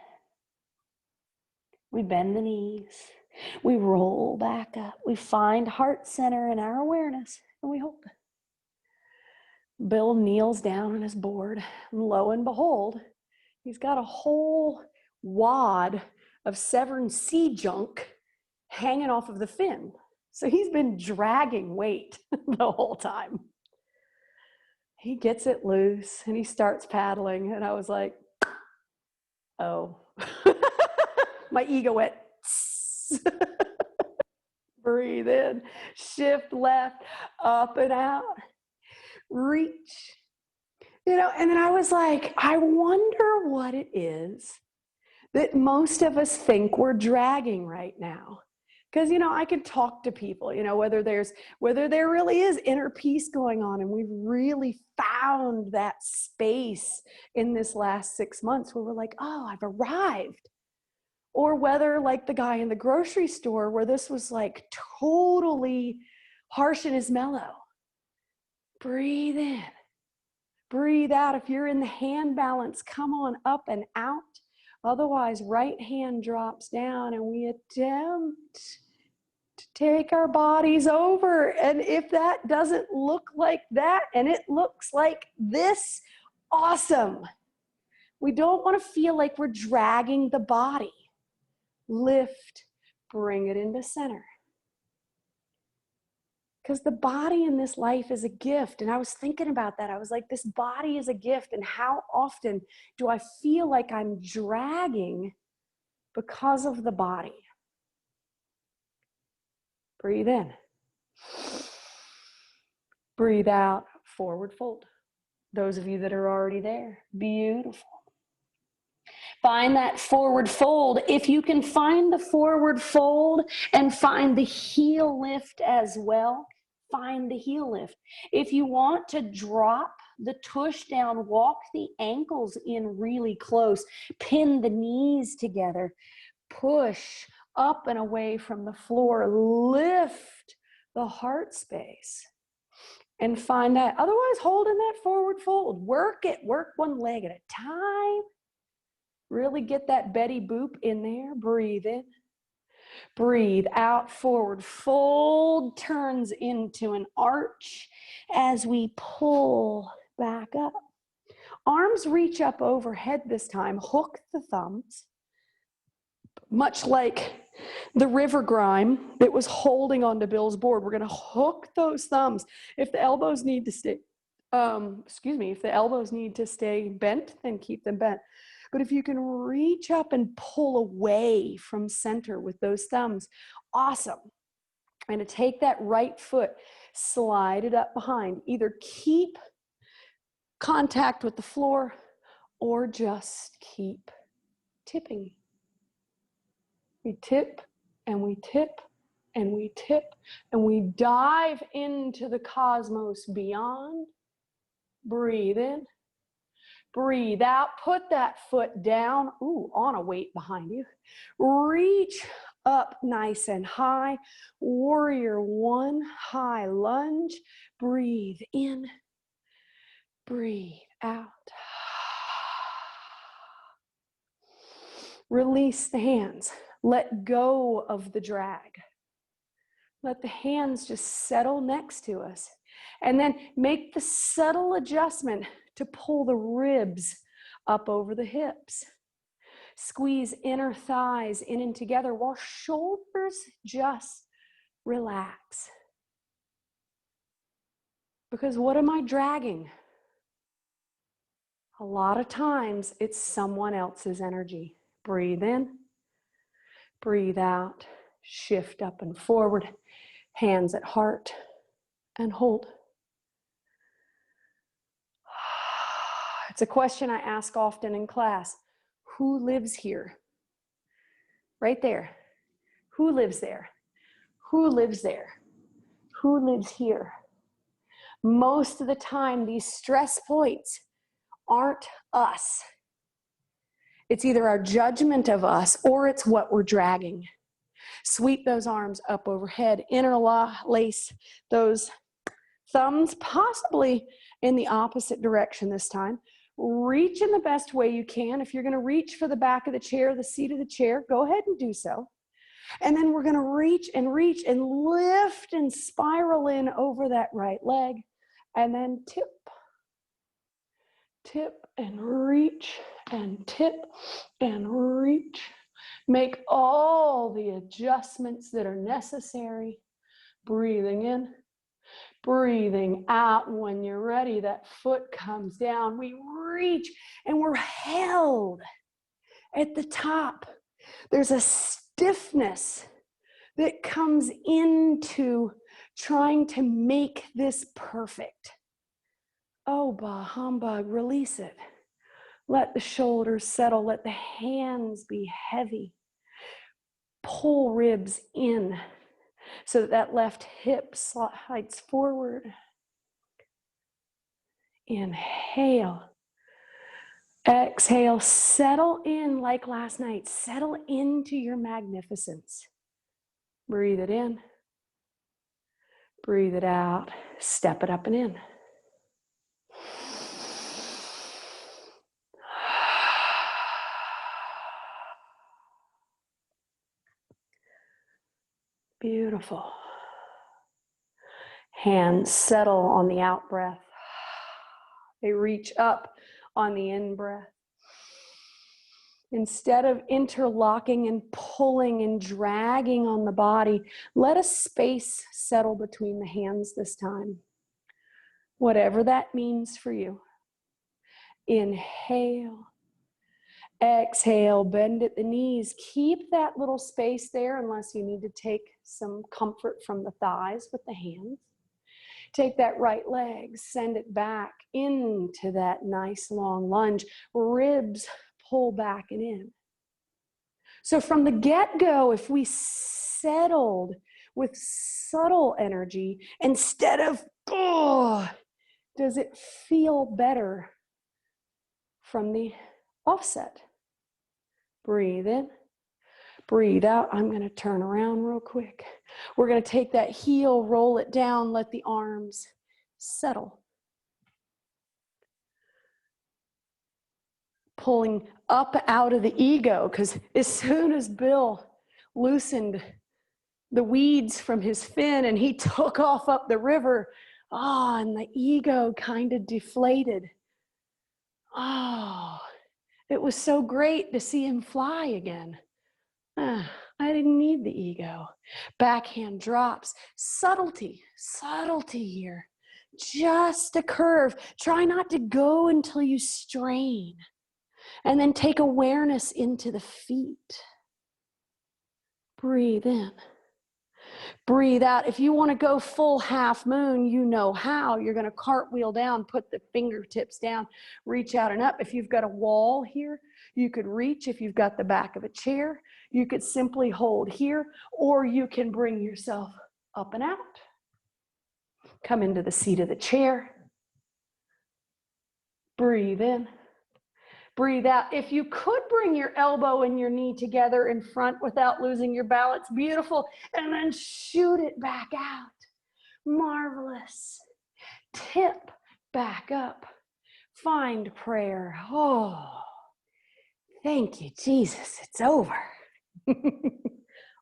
We bend the knees. We roll back up. We find heart center in our awareness and we hold. Bill kneels down on his board. And lo and behold, he's got a whole wad of Severn sea junk hanging off of the fin. So he's been dragging weight the whole time. He gets it loose and he starts paddling. And I was like, oh. My ego went, breathe in, shift left, up and out, reach. And then I was like, I wonder what it is that most of us think we're dragging right now. Because, I could talk to people, whether there really is inner peace going on and we've really found that space in this last 6 months where we're like, oh, I've arrived. Or whether like the guy in the grocery store where this was like totally harsh and is mellow. Breathe in, breathe out. If you're in the hand balance, come on up and out. Otherwise, right hand drops down and we attempt to take our bodies over. And if that doesn't look like that and it looks like this, awesome. We don't want to feel like we're dragging the body. Lift, bring it into center. Because the body in this life is a gift. And I was thinking about that. I was like, this body is a gift. And how often do I feel like I'm dragging because of the body? Breathe in. Breathe out, forward fold. Those of you that are already there, beautiful. Find that forward fold. If you can find the forward fold and find the heel lift as well, find the heel lift. If you want to drop the tush down, walk the ankles in really close, pin the knees together, push up and away from the floor, lift the heart space. And find that. Otherwise, hold in that forward fold. Work it. Work one leg at a time. Really get that Betty Boop in there. Breathe in. Breathe out, forward. Fold turns into an arch as we pull back up. Arms reach up overhead this time. Hook the thumbs. Much like the river grime that was holding onto Bill's board, we're going to hook those thumbs. If the elbows need to stay, if the elbows need to stay bent, then keep them bent. But if you can reach up and pull away from center with those thumbs, awesome. I'm going to take that right foot, slide it up behind. Either keep contact with the floor or just keep tipping. We tip and we tip and we tip and we dive into the cosmos beyond. Breathe in. Breathe out, put that foot down, on a weight behind you. Reach up nice and high. Warrior one, high lunge. Breathe in, breathe out. Release the hands. Let go of the drag. Let the hands just settle next to us. And then make the subtle adjustment to pull the ribs up over the hips. Squeeze inner thighs in and together while shoulders just relax. Because what am I dragging? A lot of times it's someone else's energy. Breathe in, breathe out, shift up and forward, hands at heart, and hold. It's a question I ask often in class. Who lives here? Right there. Who lives there? Who lives there? Who lives here? Most of the time, these stress points aren't us. It's either our judgment of us or it's what we're dragging. Sweep those arms up overhead, interlace those thumbs, possibly in the opposite direction this time. Reach in the best way you can. If you're going to reach for the back of the chair, the seat of the chair, go ahead and do so. And then we're going to reach and lift and spiral in over that right leg. And then tip and reach and tip and reach. Make all the adjustments that are necessary. Breathing in, breathing out. When you're ready, that foot comes down. We reach and we're held at the top. There's a stiffness that comes into trying to make this perfect. Oh, bah humbug, release it. Let the shoulders settle. Let the hands be heavy. Pull ribs in so that left hip slides forward. Inhale. Exhale. Settle in like last night. Settle into your magnificence. Breathe it in. Breathe it out. Step it up and in. Beautiful. Hands settle on the out breath. They reach up on the in breath. Instead of interlocking and pulling and dragging on the body, let a space settle between the hands this time. Whatever that means for you. Inhale. Exhale, bend at the knees. Keep that little space there unless you need to take some comfort from the thighs with the hands. Take that right leg, send it back into that nice long lunge. Ribs pull back and in. So from the get-go, if we settled with subtle energy, instead of, oh, does it feel better from the offset? Breathe in, breathe out. I'm going to turn around real quick. We're going to take that heel, roll it down, let the arms settle. Pulling up out of the ego, because as soon as Bill loosened the weeds from his fin and he took off up the river, and the ego kind of deflated. It was so great to see him fly again. I didn't need the ego. Backhand drops. Subtlety here. Just a curve. Try not to go until you strain. And then take awareness into the feet. Breathe in. Breathe out. If you want to go full half moon, you know how. You're going to cartwheel down, put the fingertips down, reach out and up. If you've got a wall here, you could reach. If you've got the back of a chair, you could simply hold here, or you can bring yourself up and out. Come into the seat of the chair. Breathe in. Breathe out. If you could bring your elbow and your knee together in front without losing your balance, beautiful. And then shoot it back out. Marvelous. Tip back up. Find prayer. Oh, thank you, Jesus. It's over.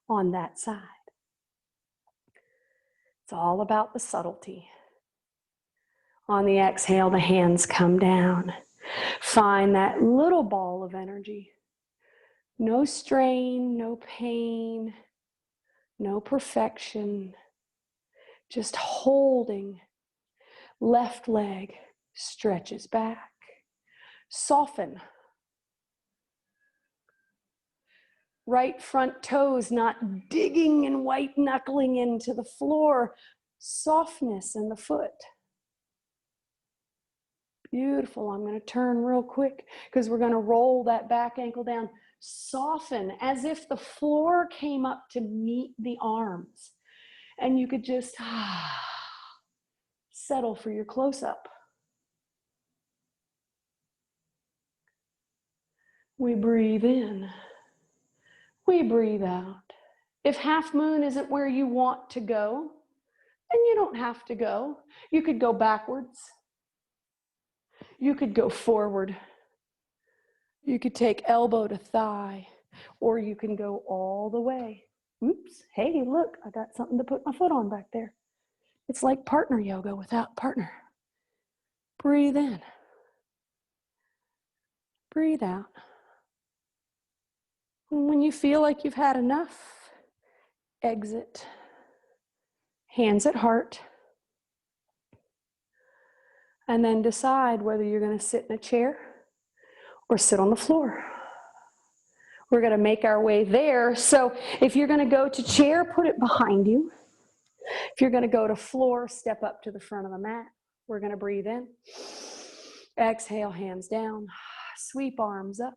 On that side. It's all about the subtlety. On the exhale, the hands come down. Find that little ball of energy. No strain, no pain, no perfection. Just holding. Left leg stretches back. Soften. Right front toes not digging and white knuckling into the floor. Softness in the foot. Beautiful. I'm going to turn real quick because we're going to roll that back ankle down. Soften as if the floor came up to meet the arms. And you could just settle for your close-up. We breathe in. We breathe out. If half moon isn't where you want to go, then you don't have to go. You could go backwards. You could go forward. You could take elbow to thigh, or you can go all the way. Oops, hey, look, I got something to put my foot on back there. It's like partner yoga without partner. Breathe in. Breathe out. And when you feel like you've had enough, exit. Hands at heart. And then decide whether you're going to sit in a chair or sit on the floor. We're going to make our way there. So if you're going to go to chair, put it behind you. If you're going to go to floor, step up to the front of the mat. We're going to breathe in. Exhale, hands down. Sweep arms up.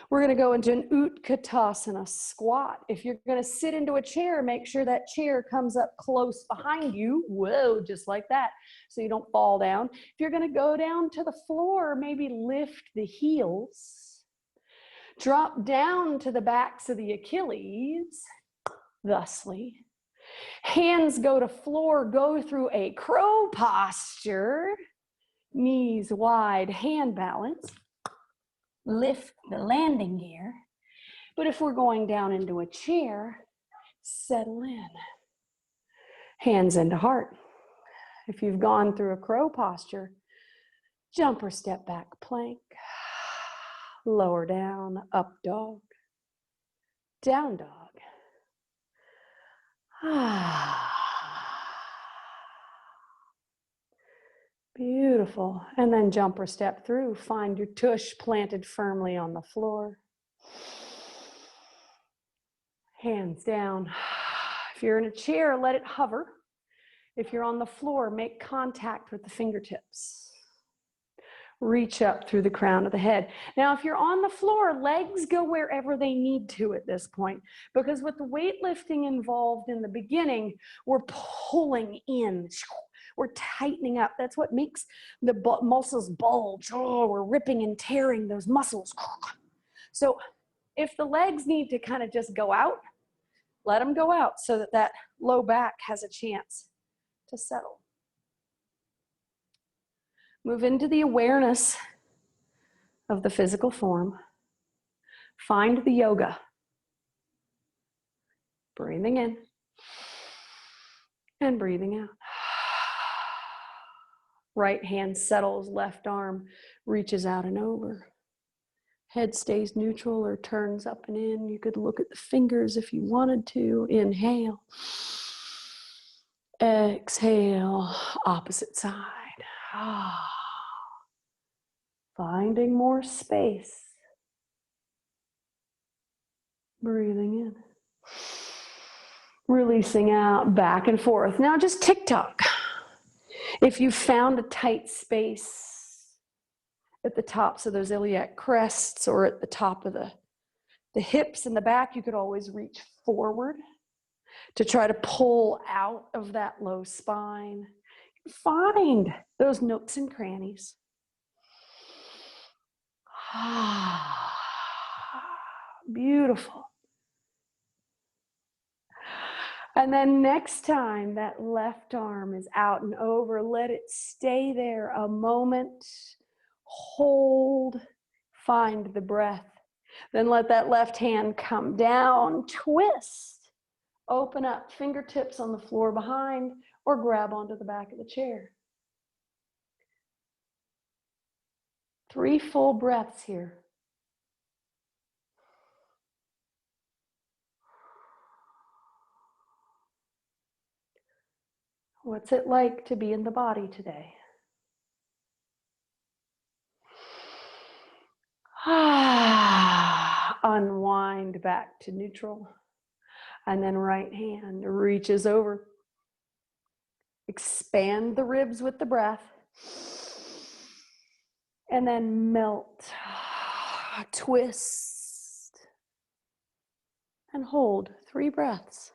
We're going to go into an Utkatasana squat. If you're going to sit into a chair, make sure that chair comes up close behind you. Whoa, just like that, so you don't fall down. If you're going to go down to the floor, maybe lift the heels. Drop down to the backs of the Achilles, thusly. Hands go to floor, go through a crow posture. Knees wide, hand balance. Lift the landing gear. But if we're going down into a chair, settle in. Hands into heart. If you've gone through a crow posture, jump or step back plank. Lower down, up dog. Down dog. Beautiful. And then jump or step through. Find your tush planted firmly on the floor. Hands down. If you're in a chair, let it hover. If you're on the floor, make contact with the fingertips. Reach up through the crown of the head. Now, if you're on the floor, legs go wherever they need to at this point, because with the weightlifting involved in the beginning, we're pulling in. We're tightening up. That's what makes the muscles bulge. Oh, we're ripping and tearing those muscles. So if the legs need to kind of just go out, let them go out so that that low back has a chance to settle. Move into the awareness of the physical form. Find the yoga. Breathing in and breathing out. Right hand settles, left arm reaches out and over. Head stays neutral or turns up and in. You could look at the fingers if you wanted to. Inhale. Exhale, opposite side. Finding more space. Breathing in. Releasing out, back and forth. Now just tick-tock. If you found a tight space at the tops of those iliac crests or at the top of the hips and the back, you could always reach forward to try to pull out of that low spine. Find those nooks and crannies. Beautiful. And then next time that left arm is out and over, let it stay there a moment. Hold, find the breath. Then let that left hand come down, twist. Open up, fingertips on the floor behind, or grab onto the back of the chair. 3 full breaths here. What's it like to be in the body today? Unwind back to neutral. And then right hand reaches over. Expand the ribs with the breath. And then melt. Twist. And hold 3 breaths.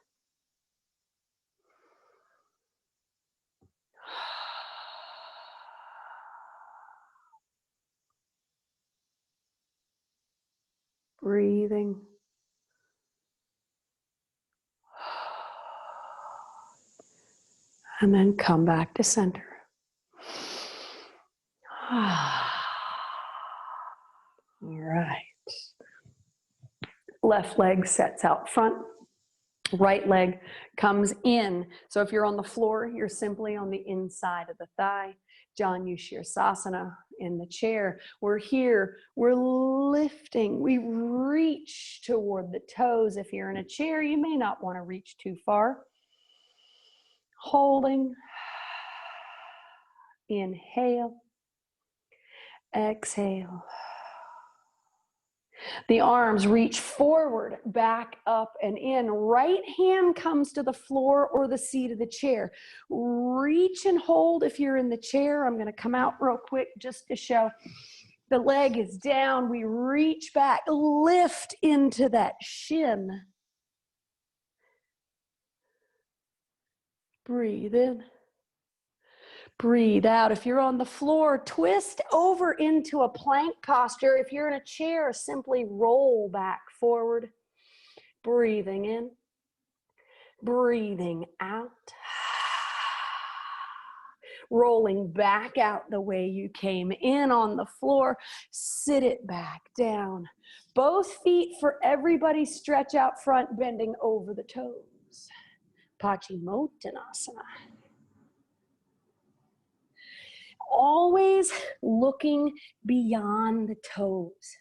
Breathing. And then come back to center. All right. Left leg sets out front. Right leg comes in. So if you're on the floor, you're simply on the inside of the thigh. Janu Sirsasana in the chair. We're here, we're lifting. We reach toward the toes. If you're in a chair, you may not want to reach too far. Holding. Inhale. Exhale. The arms reach forward, back, up, and in. Right hand comes to the floor or the seat of the chair. Reach and hold if you're in the chair. I'm going to come out real quick just to show. The leg is down. We reach back, lift into that shin. Breathe in. Breathe out. If you're on the floor, twist over into a plank posture. If you're in a chair, simply roll back forward. Breathing in. Breathing out. Rolling back out the way you came in on the floor. Sit it back down. Both feet for everybody stretch out front, bending over the toes. Paschimottanasana. Always looking beyond the toes.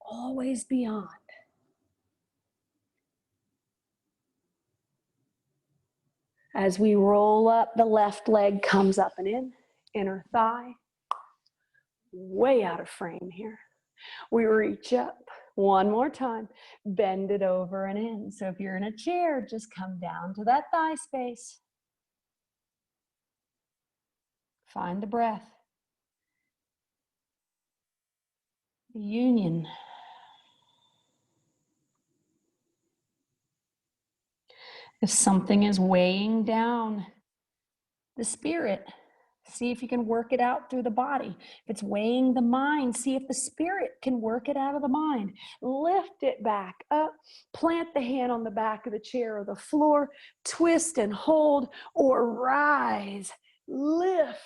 Always beyond. As we roll up, the left leg comes up and in, inner thigh. Way out of frame here. We reach up. One more time. Bend it over and in. So if you're in a chair, just come down to that thigh space. Find the breath. The union. If something is weighing down the spirit, see if you can work it out through the body. If it's weighing the mind, see if the spirit can work it out of the mind. Lift it back up. Plant the hand on the back of the chair or the floor. Twist and hold or rise. Lift.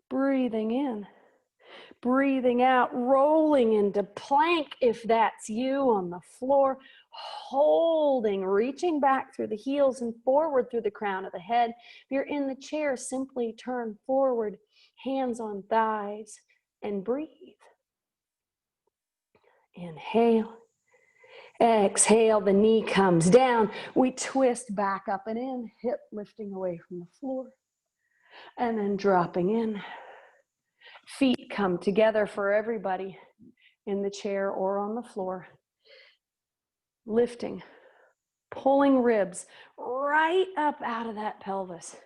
Breathing in. Breathing out, rolling into plank if that's you on the floor. Holding, reaching back through the heels and forward through the crown of the head. If you're in the chair, simply turn forward, hands on thighs, and breathe. Inhale. Exhale, the knee comes down. We twist back up and in, hip lifting away from the floor. And then dropping in. Feet come together for everybody in the chair or on the floor. Lifting, pulling ribs right up out of that pelvis.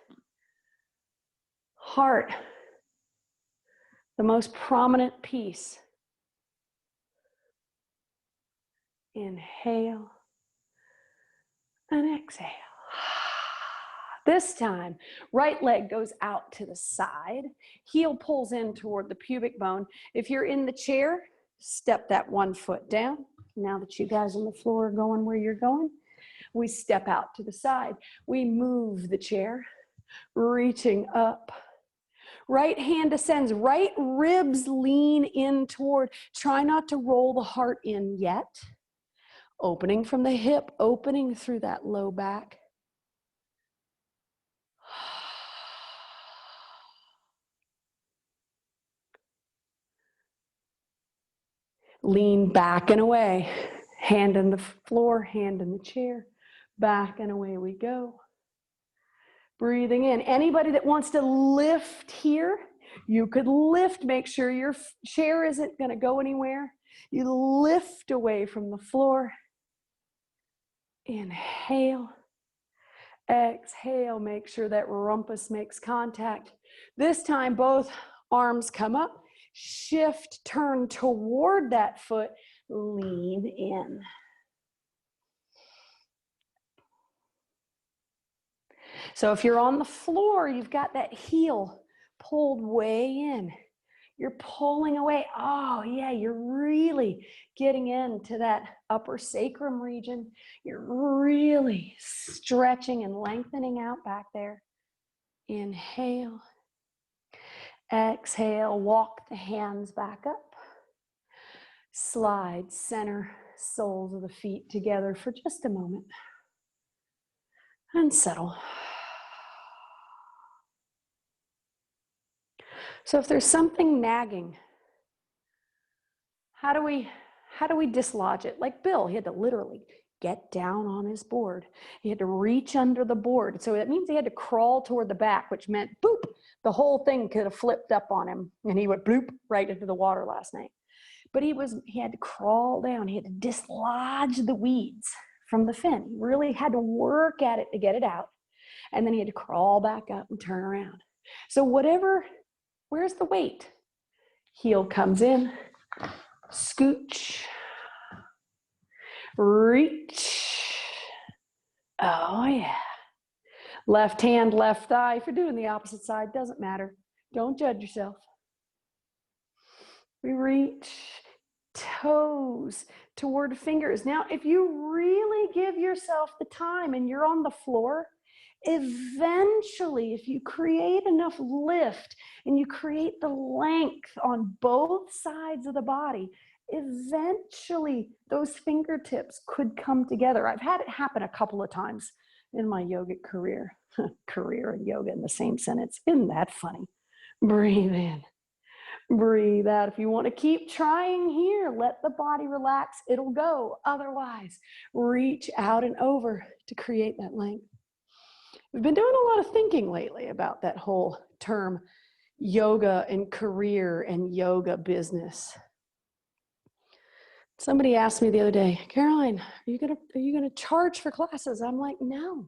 Heart, the most prominent piece. Inhale and exhale. This time, right leg goes out to the side. Heel pulls in toward the pubic bone. If you're in the chair, step that one foot down. Now that you guys on the floor are going where you're going, we step out to the side. We move the chair, reaching up. Right hand ascends, right ribs lean in toward. Try not to roll the heart in yet. Opening from the hip, opening through that low back. Lean back and away. Hand in the floor, hand in the chair. Back and away we go. Breathing in. Anybody that wants to lift here, you could lift. Make sure your chair isn't going to go anywhere. You lift away from the floor. Inhale. Exhale. Make sure that rumpus makes contact. This time both arms come up. Shift, turn toward that foot, lean in. So if you're on the floor, you've got that heel pulled way in. You're pulling away. Oh yeah, you're really getting into that upper sacrum region. You're really stretching and lengthening out back there. Inhale. Exhale, walk the hands back up. Slide center soles of the feet together for just a moment. And settle. So if there's something nagging, how do we dislodge it? Like Bill, he had to literally get down on his board. He had to reach under the board. So that means he had to crawl toward the back, which meant boop, the whole thing could have flipped up on him and he went bloop right into the water last night. But he had to crawl down. He had to dislodge the weeds from the fin. He really had to work at it to get it out. And then he had to crawl back up and turn around. So where's the weight? Heel comes in, scooch, reach. Oh yeah. Left hand, left thigh. If you're doing the opposite side, doesn't matter. Don't judge yourself. We reach, toes toward fingers. Now, if you really give yourself the time and you're on the floor, eventually, if you create enough lift and you create the length on both sides of the body, eventually those fingertips could come together. I've had it happen a couple of times in my yogic career. Career and yoga in the same sentence. Isn't that funny? Breathe in. Breathe out. If you want to keep trying here, let the body relax. It'll go. Otherwise, reach out and over to create that length. We've been doing a lot of thinking lately about that whole term yoga and career and yoga business. Somebody asked me the other day, Caroline, are you gonna charge for classes? I'm like, no.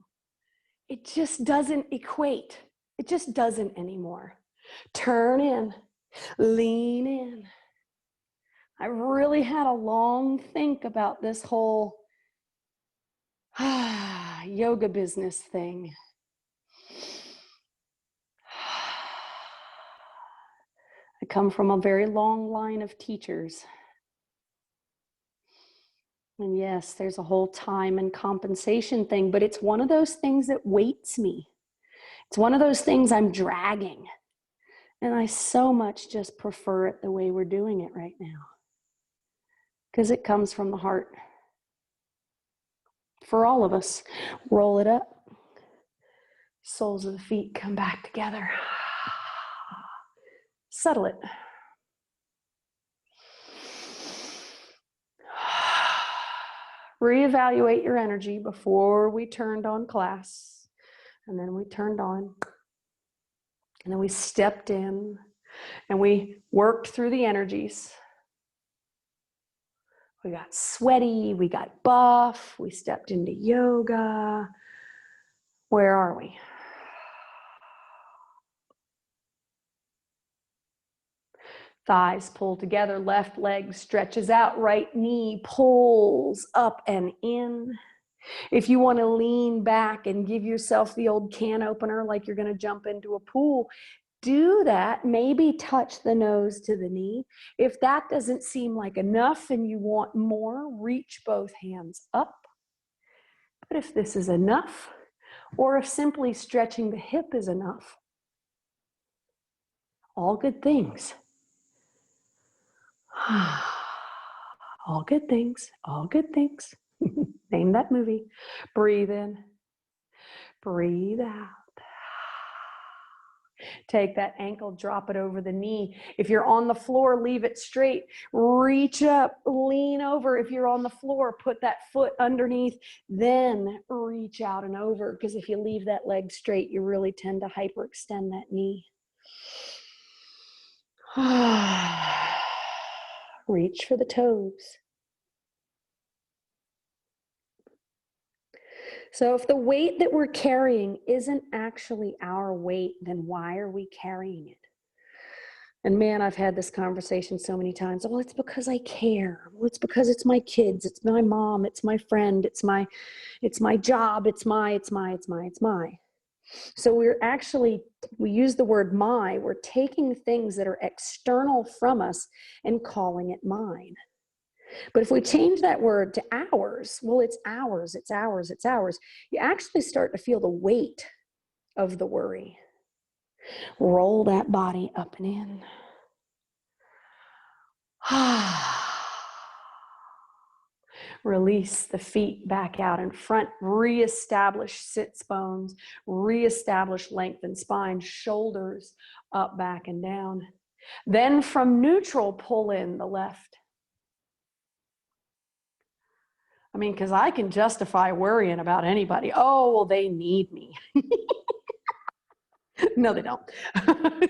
It just doesn't equate. It just doesn't anymore. Turn in, lean in. I really had a long think about this whole yoga business thing. I come from a very long line of teachers. And yes, there's a whole time and compensation thing, but it's one of those things that weights me. It's one of those things I'm dragging. And I so much just prefer it the way we're doing it right now. Because it comes from the heart. For all of us, roll it up. Soles of the feet come back together. Settle it. Reevaluate your energy before we turned on class. And then we turned on. And then we stepped in. And we worked through the energies. We got sweaty. We got buff. We stepped into yoga. Where are we? Thighs pull together, left leg stretches out, right knee pulls up and in. If you want to lean back and give yourself the old can opener like you're going to jump into a pool, do that. Maybe touch the nose to the knee. If that doesn't seem like enough and you want more, reach both hands up. But if this is enough, or if simply stretching the hip is enough, all good things. All good things, all good things. Name that movie. Breathe in, breathe out. Take that ankle, drop it over the knee. If you're on the floor, leave it straight. Reach up, lean over. If you're on the floor, put that foot underneath, then reach out and over. Because if you leave that leg straight, you really tend to hyperextend that knee. Reach for the toes. So if the weight that we're carrying isn't actually our weight, then why are we carrying it? And man, I've had this conversation so many times. Well, it's because I care. Well, it's because it's my kids, it's my mom, it's my friend, it's my job, it's my. So we're actually we use the word my, we're taking things that are external from us and calling it mine. But if we change that word to ours, well, it's ours, it's ours, it's ours. You actually start to feel the weight of the worry. Roll that body up and in. Release the feet back out in front. Reestablish sits bones. Reestablish lengthened spine. Shoulders up, back, and down. Then from neutral, pull in the left. I mean, because I can justify worrying about anybody. Oh, well, they need me. No, they don't.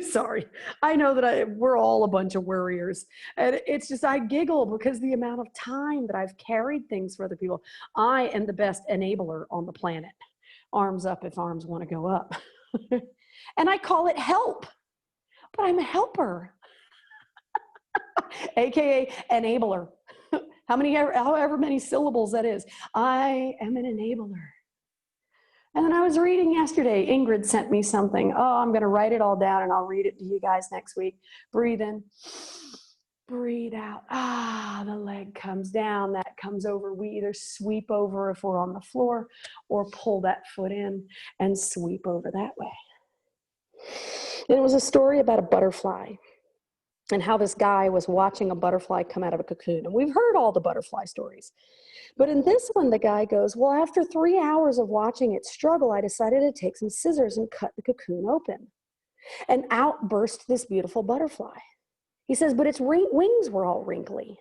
Sorry. I know that we're all a bunch of worriers. And it's just, I giggle because the amount of time that I've carried things for other people. I am the best enabler on the planet. Arms up if arms want to go up. And I call it help, but I'm a helper. AKA enabler. However many syllables that is. I am an enabler. And then I was reading yesterday, Ingrid sent me something. Oh, I'm going to write it all down and I'll read it to you guys next week. Breathe in, breathe out. The leg comes down, that comes over. We either sweep over if we're on the floor or pull that foot in and sweep over that way. And it was a story about a butterfly and how this guy was watching a butterfly come out of a cocoon. And we've heard all the butterfly stories. But in this one, the guy goes, well, after 3 hours of watching it struggle, I decided to take some scissors and cut the cocoon open. And out burst this beautiful butterfly. He says, but its wings were all wrinkly.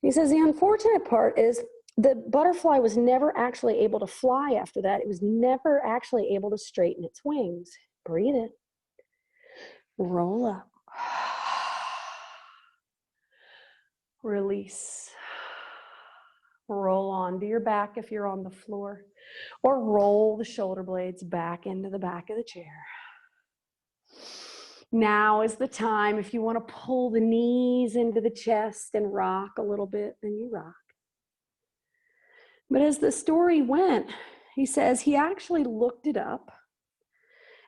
He says, the unfortunate part is the butterfly was never actually able to fly after that. It was never actually able to straighten its wings. Breathe in. Roll up. Release. Roll onto your back if you're on the floor, or roll the shoulder blades back into the back of the chair. Now is the time, if you want to pull the knees into the chest and rock a little bit, then you rock. But as the story went, he says he actually looked it up.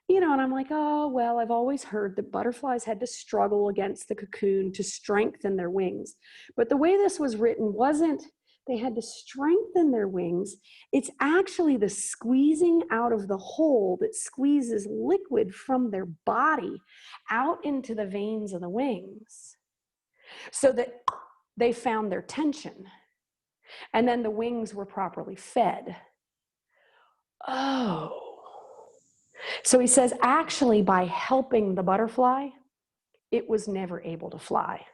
And I'm like, oh, well, I've always heard that butterflies had to struggle against the cocoon to strengthen their wings. But the way this was written wasn't they had to strengthen their wings. It's actually the squeezing out of the hole that squeezes liquid from their body out into the veins of the wings so that they found their tension. And then the wings were properly fed. Oh. So he says, actually, by helping the butterfly, it was never able to fly.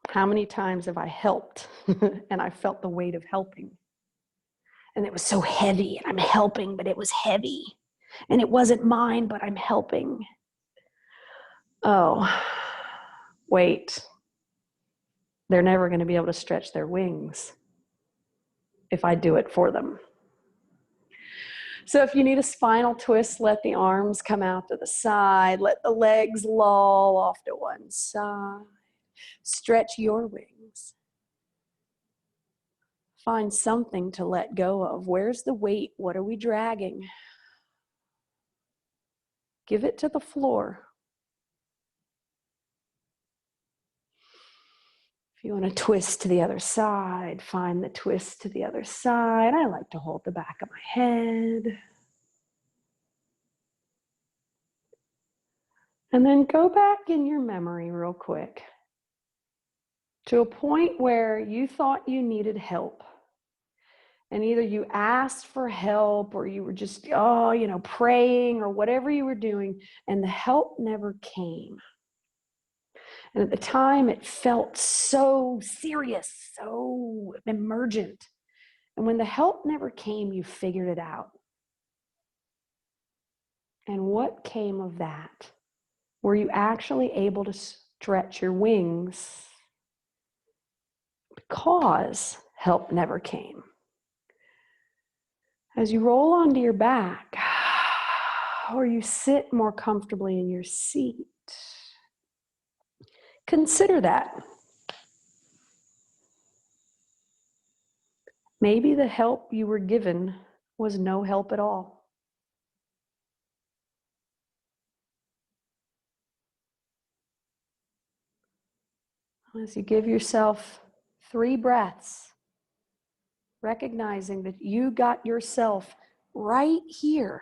How many times have I helped and I felt the weight of helping? And it was so heavy, and I'm helping, but it was heavy. And it wasn't mine, but I'm helping. Oh, wait. They're never going to be able to stretch their wings if I do it for them. So if you need a spinal twist, let the arms come out to the side. Let the legs loll off to one side. Stretch your wings. Find something to let go of. Where's the weight? What are we dragging? Give it to the floor. If you want to twist to the other side, find the twist to the other side. I like to hold the back of my head. And then go back in your memory real quick to a point where you thought you needed help. And either you asked for help or you were just, praying or whatever you were doing, and the help never came. And at the time, it felt so serious, so emergent. And when the help never came, you figured it out. And what came of that? Were you actually able to stretch your wings because help never came? As you roll onto your back, or you sit more comfortably in your seat, consider that. Maybe the help you were given was no help at all. As you give yourself 3 breaths, recognizing that you got yourself right here.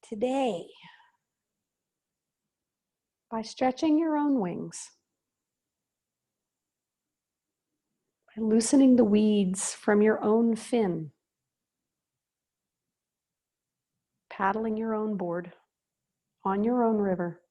Today, by stretching your own wings, by loosening the weeds from your own fin, paddling your own board on your own river.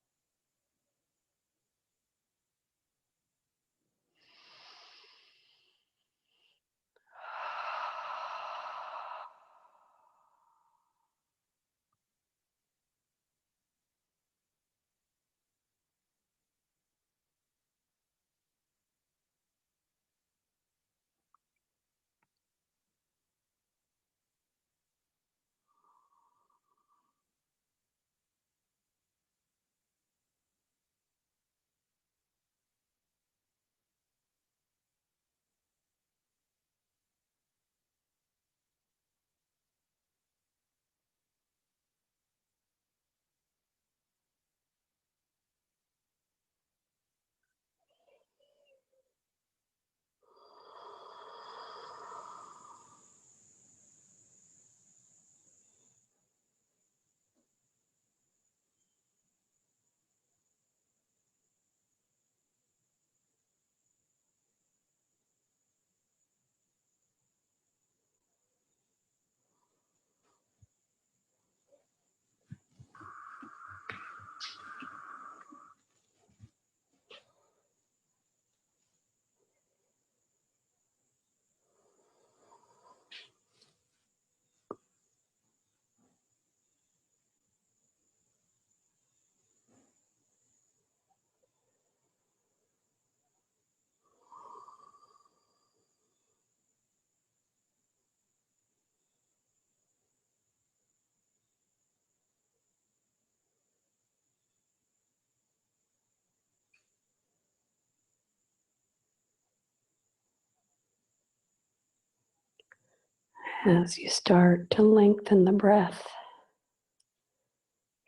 As you start to lengthen the breath,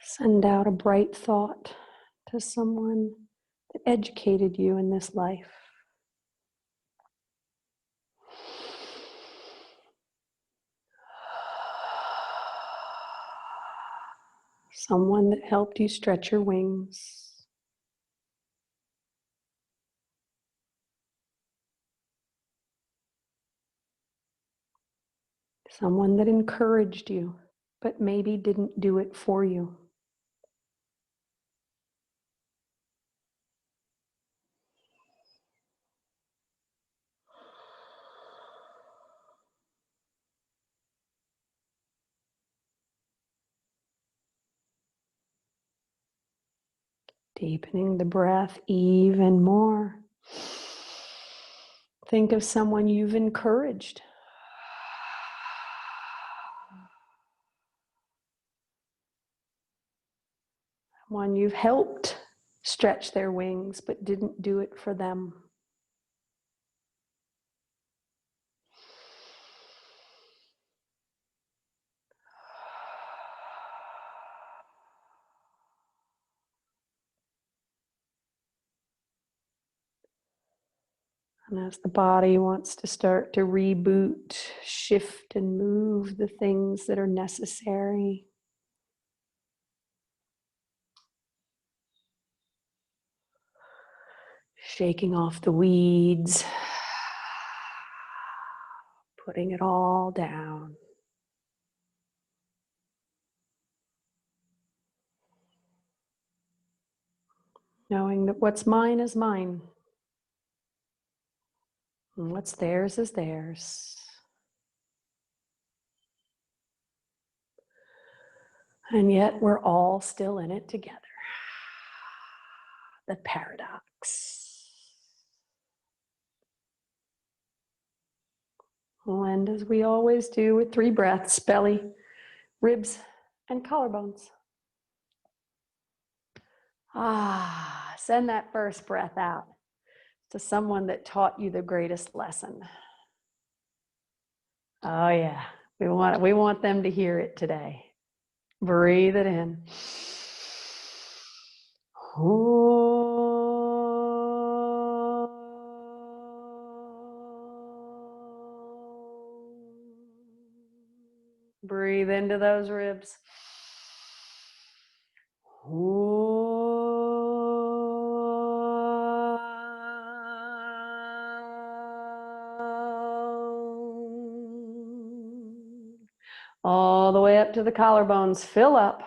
send out a bright thought to someone that educated you in this life. Someone that helped you stretch your wings. Someone that encouraged you, but maybe didn't do it for you. Deepening the breath even more. Think of someone you've encouraged. Someone you've helped stretch their wings, but didn't do it for them. And as the body wants to start to reboot, shift and move the things that are necessary, shaking off the weeds, putting it all down. Knowing that what's mine is mine. And what's theirs is theirs. And yet we're all still in it together. The paradox. We'll end as we always do with 3 breaths: belly, ribs, and collarbones. Ah, send that first breath out to someone that taught you the greatest lesson. Oh yeah, we want them to hear it today. Breathe it in. Breathe into those ribs. All the way up to the collarbones. Fill up.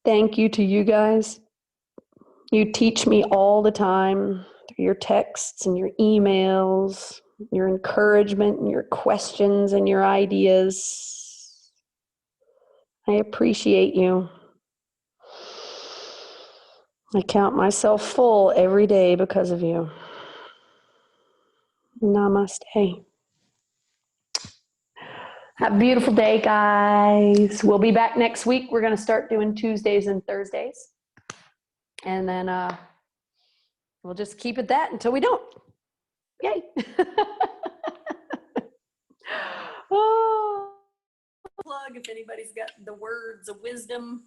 Thank you to you guys. You teach me all the time through your texts and your emails, your encouragement and your questions and your ideas. I appreciate you. I count myself full every day because of you. Namaste. Have a beautiful day, guys. We'll be back next week. We're going to start doing Tuesdays and Thursdays. And then we'll just keep it that until we don't. Yay. Oh. Plug if anybody's got the words of wisdom.